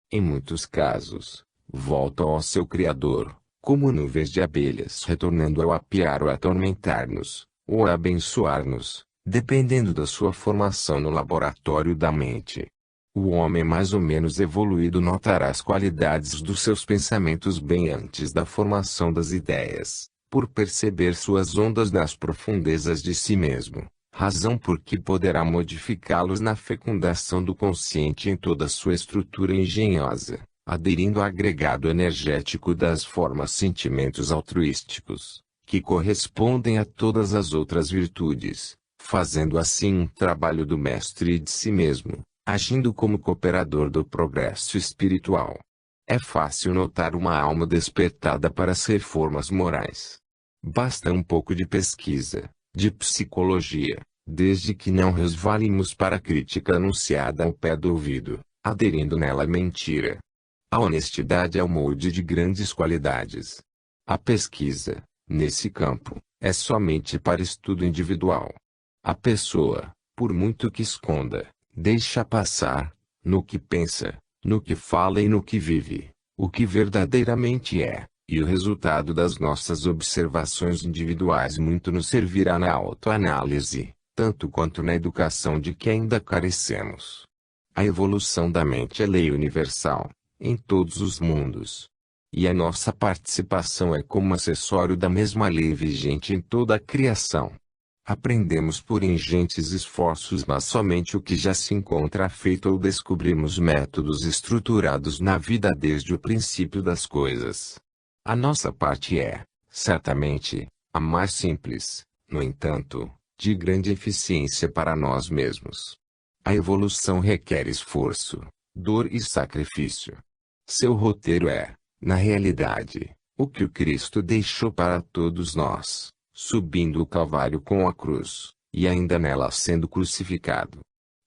em muitos casos, voltam ao seu Criador, como nuvens de abelhas retornando ao apiar ou atormentar-nos, ou a abençoar-nos, dependendo da sua formação no laboratório da mente. O homem mais ou menos evoluído notará as qualidades dos seus pensamentos bem antes da formação das ideias, por perceber suas ondas nas profundezas de si mesmo, razão por que poderá modificá-los na fecundação do consciente em toda sua estrutura engenhosa, aderindo ao agregado energético das formas sentimentos altruísticos, que correspondem a todas as outras virtudes, fazendo assim um trabalho do mestre e de si mesmo, agindo como cooperador do progresso espiritual. É fácil notar uma alma despertada para as reformas morais. Basta um pouco de pesquisa, de psicologia, desde que não resvalemos para a crítica anunciada ao pé do ouvido, aderindo nela à mentira. A honestidade é o molde de grandes qualidades. A pesquisa, nesse campo, é somente para estudo individual. A pessoa, por muito que esconda, deixa passar, no que pensa, no que fala e no que vive, o que verdadeiramente é, e o resultado das nossas observações individuais muito nos servirá na autoanálise, tanto quanto na educação de que ainda carecemos. A evolução da mente é lei universal, em todos os mundos. E a nossa participação é como acessório da mesma lei vigente em toda a criação. Aprendemos por ingentes esforços mas somente o que já se encontra feito ou descobrimos métodos estruturados na vida desde o princípio das coisas. A nossa parte é, certamente, a mais simples, no entanto, de grande eficiência para nós mesmos. A evolução requer esforço, dor e sacrifício. Seu roteiro é, na realidade, o que o Cristo deixou para todos nós, subindo o Calvário com a cruz, e ainda nela sendo crucificado.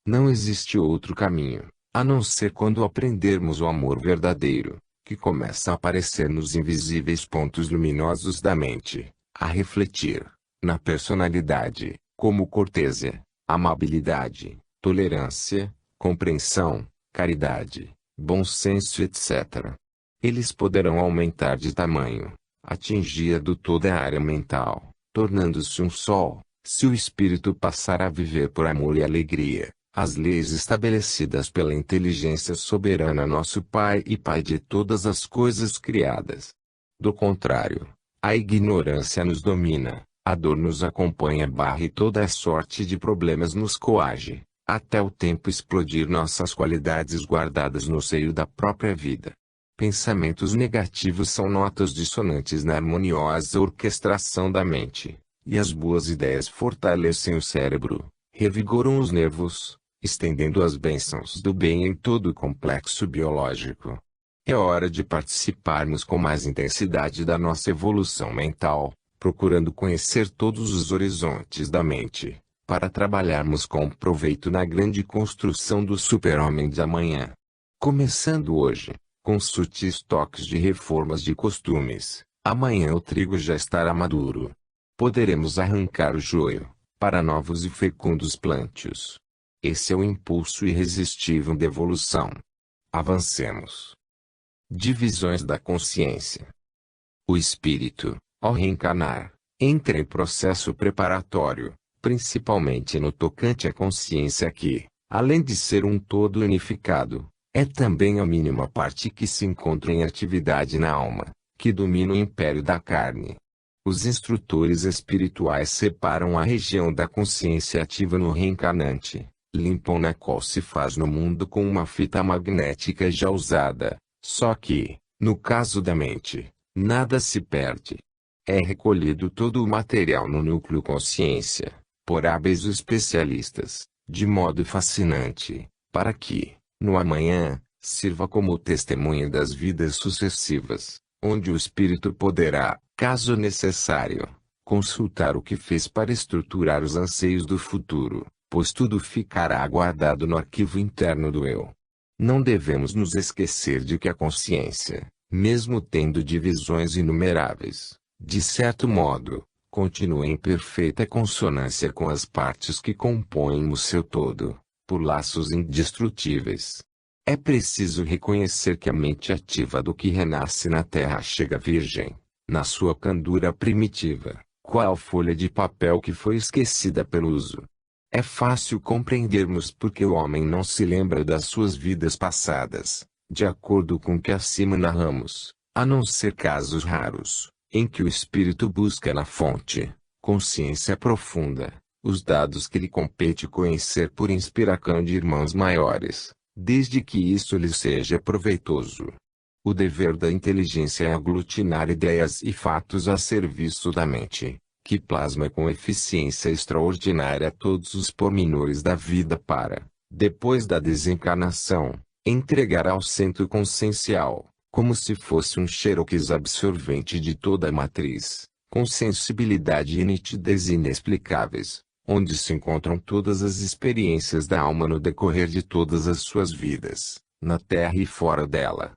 Não existe outro caminho, A não ser quando aprendermos o amor verdadeiro, que começa a aparecer nos invisíveis pontos luminosos da mente, a refletir, na personalidade, como cortesia, amabilidade, tolerância, compreensão, caridade, bom senso etc. Eles poderão aumentar de tamanho, atingindo toda a área mental, tornando-se um sol, se o espírito passar a viver por amor e alegria, as leis estabelecidas pela inteligência soberana nosso Pai e Pai de todas as coisas criadas. Do contrário, a ignorância nos domina, a dor nos acompanha e toda a sorte de problemas nos coage, até o tempo explodir nossas qualidades guardadas no seio da própria vida. Pensamentos negativos são notas dissonantes na harmoniosa orquestração da mente, e as boas ideias fortalecem o cérebro, revigoram os nervos, estendendo as bênçãos do bem em todo o complexo biológico. É hora de participarmos com mais intensidade da nossa evolução mental, procurando conhecer todos os horizontes da mente, para trabalharmos com proveito na grande construção do super-homem de amanhã. Começando hoje, com sutis toques de reformas de costumes, amanhã o trigo já estará maduro. Poderemos arrancar o joio, para novos e fecundos plântios. Esse é o impulso irresistível da evolução. Avancemos. Divisões da consciência. O espírito, ao reencarnar, entra em processo preparatório, principalmente no tocante à consciência que, além de ser um todo unificado, é também a mínima parte que se encontra em atividade na alma, que domina o império da carne. Os instrutores espirituais separam a região da consciência ativa no reencarnante, limpam na qual se faz no mundo com uma fita magnética já usada, só que, no caso da mente, nada se perde. É recolhido todo o material no núcleo consciência, por hábeis especialistas, de modo fascinante, para que, no amanhã, sirva como testemunha das vidas sucessivas, onde o espírito poderá, caso necessário, consultar o que fez para estruturar os anseios do futuro, pois tudo ficará guardado no arquivo interno do eu. Não devemos nos esquecer de que a consciência, mesmo tendo divisões inumeráveis, de certo modo, continua em perfeita consonância com as partes que compõem o seu todo, por laços indestrutíveis. É preciso reconhecer que a mente ativa do que renasce na Terra chega virgem, na sua candura primitiva, qual folha de papel que foi esquecida pelo uso. É fácil compreendermos porque o homem não se lembra das suas vidas passadas, de acordo com o que acima narramos, a não ser casos raros, em que o espírito busca na fonte, consciência profunda, os dados que lhe compete conhecer por inspiração de irmãos maiores, desde que isso lhe seja proveitoso. O dever da inteligência é aglutinar ideias e fatos a serviço da mente, que plasma com eficiência extraordinária todos os pormenores da vida para, depois da desencarnação, entregar ao centro consciencial, como se fosse um xerox absorvente de toda a matriz, com sensibilidade e nitidez inexplicáveis, onde se encontram todas as experiências da alma no decorrer de todas as suas vidas, na Terra e fora dela.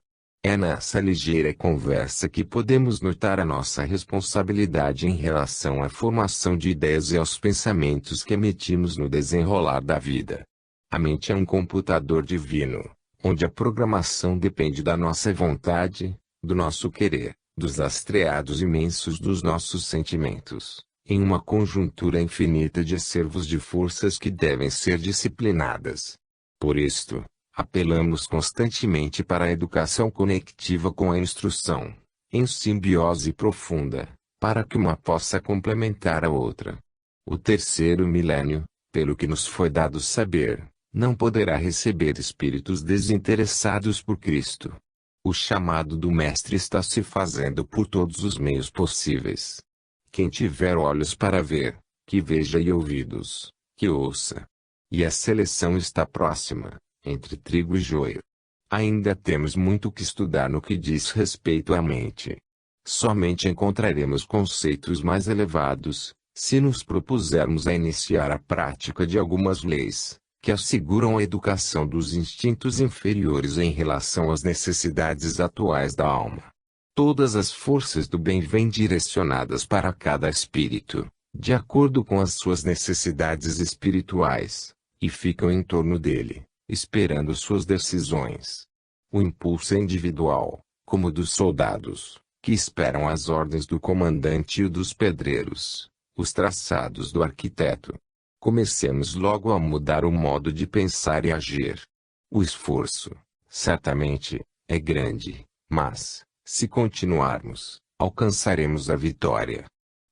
É nessa ligeira conversa que podemos notar a nossa responsabilidade em relação à formação de ideias e aos pensamentos que emitimos no desenrolar da vida. A mente é um computador divino, onde a programação depende da nossa vontade, do nosso querer, dos lastreados imensos dos nossos sentimentos, em uma conjuntura infinita de acervos de forças que devem ser disciplinadas. Por isto, apelamos constantemente para a educação conectiva com a instrução, em simbiose profunda, para que uma possa complementar a outra. O terceiro milênio, pelo que nos foi dado saber, não poderá receber espíritos desinteressados por Cristo. O chamado do Mestre está se fazendo por todos os meios possíveis. Quem tiver olhos para ver, que veja, e ouvidos, que ouça. E a seleção está próxima, entre trigo e joio. Ainda temos muito que estudar no que diz respeito à mente. Somente encontraremos conceitos mais elevados, se nos propusermos a iniciar a prática de algumas leis, que asseguram a educação dos instintos inferiores em relação às necessidades atuais da alma. Todas as forças do bem vêm direcionadas para cada espírito, de acordo com as suas necessidades espirituais, e ficam em torno dele, esperando suas decisões. O impulso é individual, como o dos soldados, que esperam as ordens do comandante e o dos pedreiros, os traçados do arquiteto. Comecemos logo a mudar o modo de pensar e agir. O esforço, certamente, é grande, mas, se continuarmos, alcançaremos a vitória.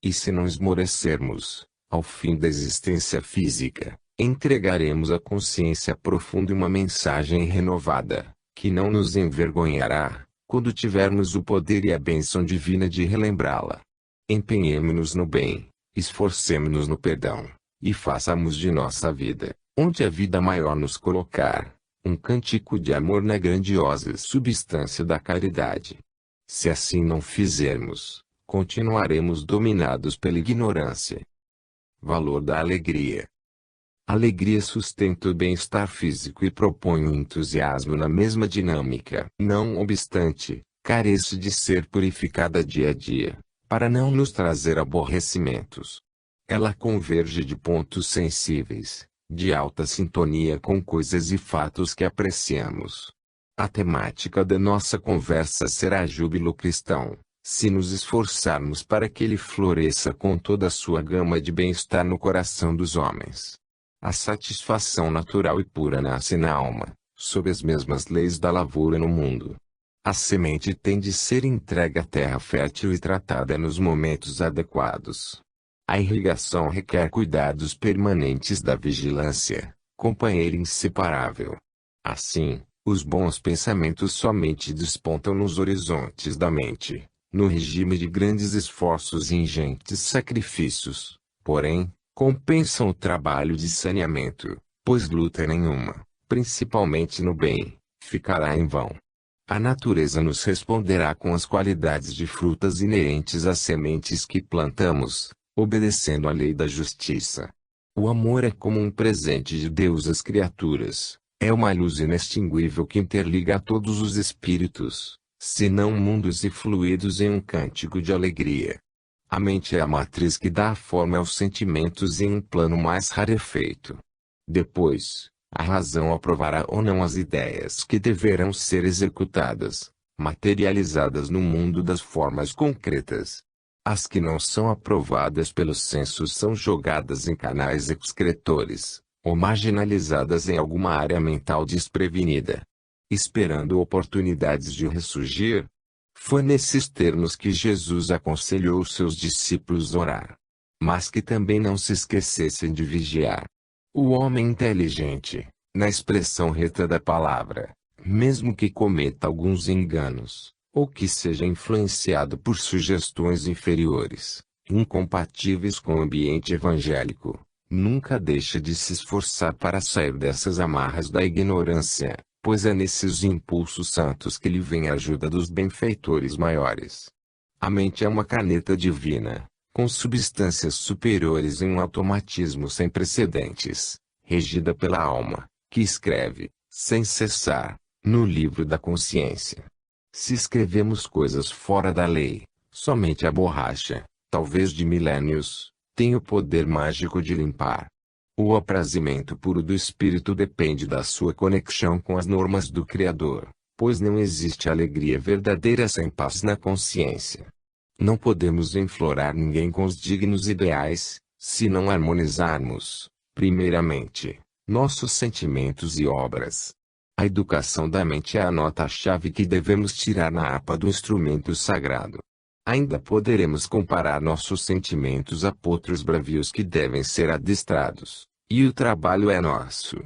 E se não esmorecermos, ao fim da existência física, entregaremos à consciência profunda uma mensagem renovada, que não nos envergonhará, quando tivermos o poder e a bênção divina de relembrá-la. Empenhemo-nos no bem, esforcemo-nos no perdão, e façamos de nossa vida, onde a vida maior nos colocar, um cântico de amor na grandiosa substância da caridade. Se assim não fizermos, continuaremos dominados pela ignorância. Valor da alegria. Alegria sustenta o bem-estar físico e propõe o entusiasmo na mesma dinâmica. Não obstante, carece de ser purificada dia a dia, para não nos trazer aborrecimentos. Ela converge de pontos sensíveis, de alta sintonia com coisas e fatos que apreciamos. A temática da nossa conversa será júbilo cristão, se nos esforçarmos para que ele floresça com toda a sua gama de bem-estar no coração dos homens. A satisfação natural e pura nasce na alma, sob as mesmas leis da lavoura no mundo. A semente tem de ser entregue à terra fértil e tratada nos momentos adequados. A irrigação requer cuidados permanentes da vigilância, companheira inseparável. Assim, os bons pensamentos somente despontam nos horizontes da mente, no regime de grandes esforços e ingentes sacrifícios, porém, compensam o trabalho de saneamento, pois luta nenhuma, principalmente no bem, ficará em vão. A natureza nos responderá com as qualidades de frutas inerentes às sementes que plantamos, obedecendo à lei da justiça. O amor é como um presente de Deus às criaturas, é uma luz inextinguível que interliga a todos os espíritos, senão mundos e fluidos em um cântico de alegria. A mente é a matriz que dá a forma aos sentimentos em um plano mais rarefeito. Depois, a razão aprovará ou não as ideias que deverão ser executadas, materializadas no mundo das formas concretas. As que não são aprovadas pelos sensos são jogadas em canais excretores, ou marginalizadas em alguma área mental desprevenida, esperando oportunidades de ressurgir. Foi nesses termos que Jesus aconselhou seus discípulos orar. Mas que também não se esquecessem de vigiar. O homem inteligente, na expressão reta da palavra, mesmo que cometa alguns enganos, ou que seja influenciado por sugestões inferiores, incompatíveis com o ambiente evangélico, nunca deixa de se esforçar para sair dessas amarras da ignorância, pois é nesses impulsos santos que lhe vem a ajuda dos benfeitores maiores. A mente é uma caneta divina, com substâncias superiores em um automatismo sem precedentes, regida pela alma, que escreve, sem cessar, no livro da consciência. Se escrevemos coisas fora da lei, somente a borracha, talvez de milênios, tem o poder mágico de limpar. O aprazimento puro do espírito depende da sua conexão com as normas do Criador, pois não existe alegria verdadeira sem paz na consciência. Não podemos enflorar ninguém com os dignos ideais, se não harmonizarmos, primeiramente, nossos sentimentos e obras. A educação da mente é a nota-chave que devemos tirar na harpa do instrumento sagrado. Ainda poderemos comparar nossos sentimentos a potros bravios que devem ser adestrados, e o trabalho é nosso.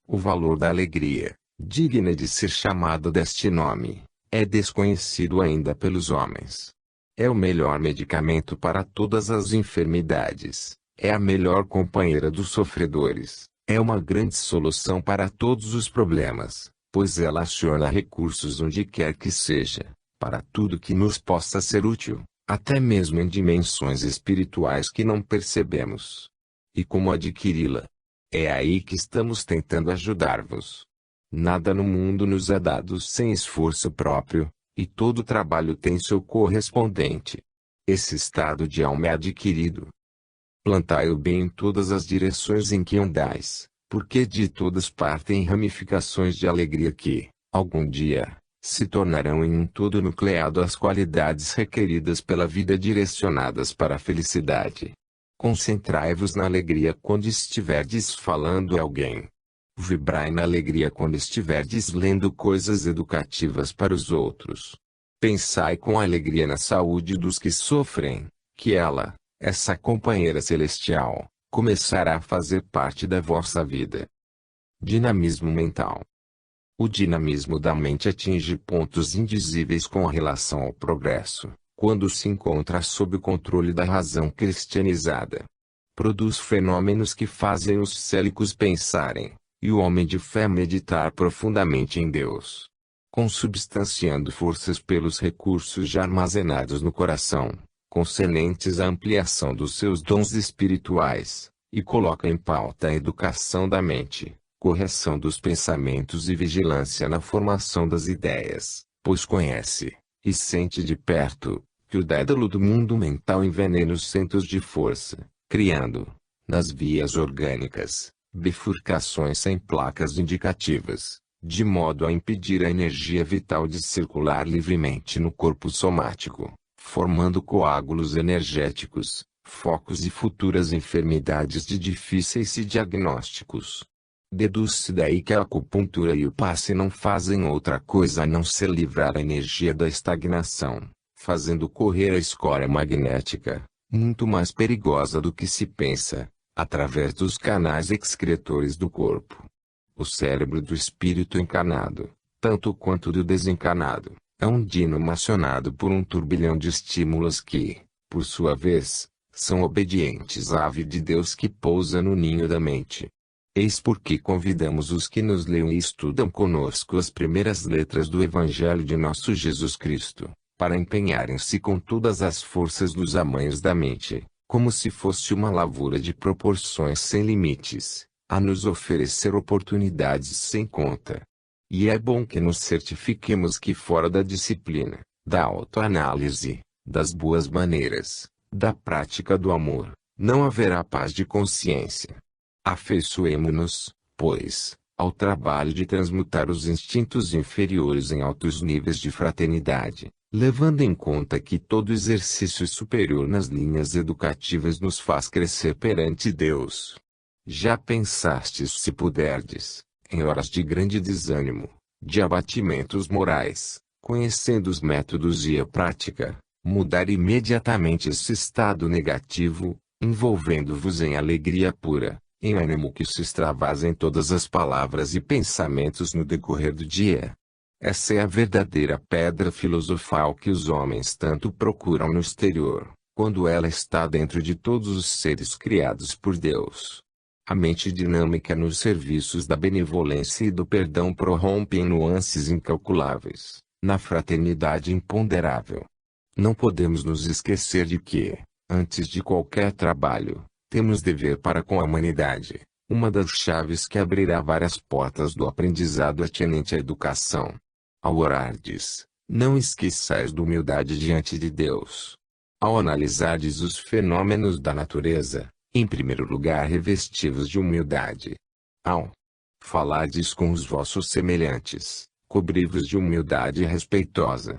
O valor da alegria, digna de ser chamada deste nome, é desconhecido ainda pelos homens. É o melhor medicamento para todas as enfermidades, é a melhor companheira dos sofredores, é uma grande solução para todos os problemas, pois ela aciona recursos onde quer que seja, para tudo que nos possa ser útil, até mesmo em dimensões espirituais que não percebemos. E como adquiri-la? É aí que estamos tentando ajudar-vos. Nada no mundo nos é dado sem esforço próprio, e todo trabalho tem seu correspondente. Esse estado de alma é adquirido. Plantai o bem em todas as direções em que andais, porque de todas partem ramificações de alegria que, algum dia, se tornarão em um todo nucleado as qualidades requeridas pela vida direcionadas para a felicidade. Concentrai-vos na alegria quando estiverdes falando a alguém. Vibrai na alegria quando estiverdes lendo coisas educativas para os outros. Pensai com alegria na saúde dos que sofrem, que ela, essa companheira celestial, começará a fazer parte da vossa vida. Dinamismo mental. O dinamismo da mente atinge pontos indizíveis com relação ao progresso, quando se encontra sob o controle da razão cristianizada. Produz fenômenos que fazem os célicos pensarem, e o homem de fé meditar profundamente em Deus. Consubstanciando forças pelos recursos já armazenados no coração, concernentes à ampliação dos seus dons espirituais, e coloca em pauta a educação da mente, correção dos pensamentos e vigilância na formação das ideias, pois conhece, e sente de perto, que o dédalo do mundo mental envenena os centros de força, criando, nas vias orgânicas, bifurcações sem placas indicativas, de modo a impedir a energia vital de circular livremente no corpo somático, formando coágulos energéticos, focos e futuras enfermidades de difíceis diagnósticos. Deduz-se daí que a acupuntura e o passe não fazem outra coisa a não ser livrar a energia da estagnação, fazendo correr a escória magnética, muito mais perigosa do que se pensa, através dos canais excretores do corpo. O cérebro do espírito encarnado, tanto quanto do desencarnado, é um dínamo acionado por um turbilhão de estímulos que, por sua vez, são obedientes à ave de Deus que pousa no ninho da mente. Eis porque convidamos os que nos leiam e estudam conosco as primeiras letras do Evangelho de nosso Jesus Cristo, para empenharem-se com todas as forças dos amanhos da mente, como se fosse uma lavoura de proporções sem limites, a nos oferecer oportunidades sem conta. E é bom que nos certifiquemos que fora da disciplina, da autoanálise, das boas maneiras, da prática do amor, não haverá paz de consciência. Afeiçoemo-nos, pois, ao trabalho de transmutar os instintos inferiores em altos níveis de fraternidade, levando em conta que todo exercício superior nas linhas educativas nos faz crescer perante Deus. Já pensastes se puderdes, em horas de grande desânimo, de abatimentos morais, conhecendo os métodos e a prática, mudar imediatamente esse estado negativo, envolvendo-vos em alegria pura, em ânimo que se extravasa em todas as palavras e pensamentos no decorrer do dia? Essa é a verdadeira pedra filosofal que os homens tanto procuram no exterior, quando ela está dentro de todos os seres criados por Deus. A mente dinâmica nos serviços da benevolência e do perdão prorrompe em nuances incalculáveis, na fraternidade imponderável. Não podemos nos esquecer de que, antes de qualquer trabalho, temos dever para com a humanidade, uma das chaves que abrirá várias portas do aprendizado atinente à educação. Ao orardes, não esqueçais da humildade diante de Deus. Ao analisardes os fenômenos da natureza, em primeiro lugar revesti-vos de humildade. Ao falardes com os vossos semelhantes, cobri-vos de humildade respeitosa.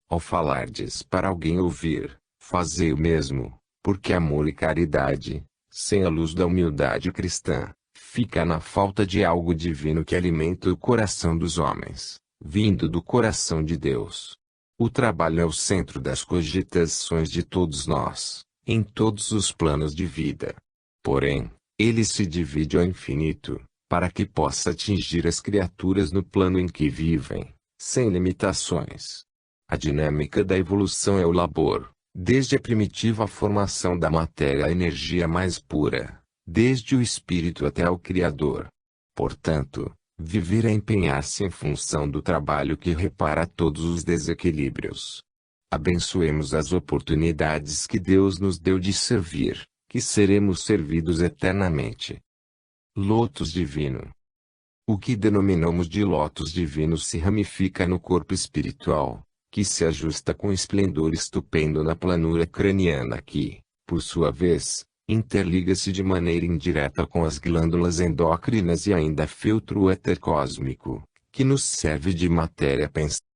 Ao falardes para alguém ouvir, fazei o mesmo, porque amor e caridade, sem a luz da humildade cristã, fica na falta de algo divino que alimenta o coração dos homens, vindo do coração de Deus. O trabalho é o centro das cogitações de todos nós, em todos os planos de vida. Porém, ele se divide ao infinito, para que possa atingir as criaturas no plano em que vivem, sem limitações. A dinâmica da evolução é o labor, desde a primitiva formação da matéria à energia mais pura, desde o espírito até ao Criador. Portanto, viver é empenhar-se em função do trabalho que repara todos os desequilíbrios. Abençoemos as oportunidades que Deus nos deu de servir, que seremos servidos eternamente. Lótus divino. O que denominamos de lótus divino se ramifica no corpo espiritual, que se ajusta com esplendor estupendo na planura craniana que, por sua vez, interliga-se de maneira indireta com as glândulas endócrinas e ainda filtra o éter cósmico, que nos serve de matéria pensante.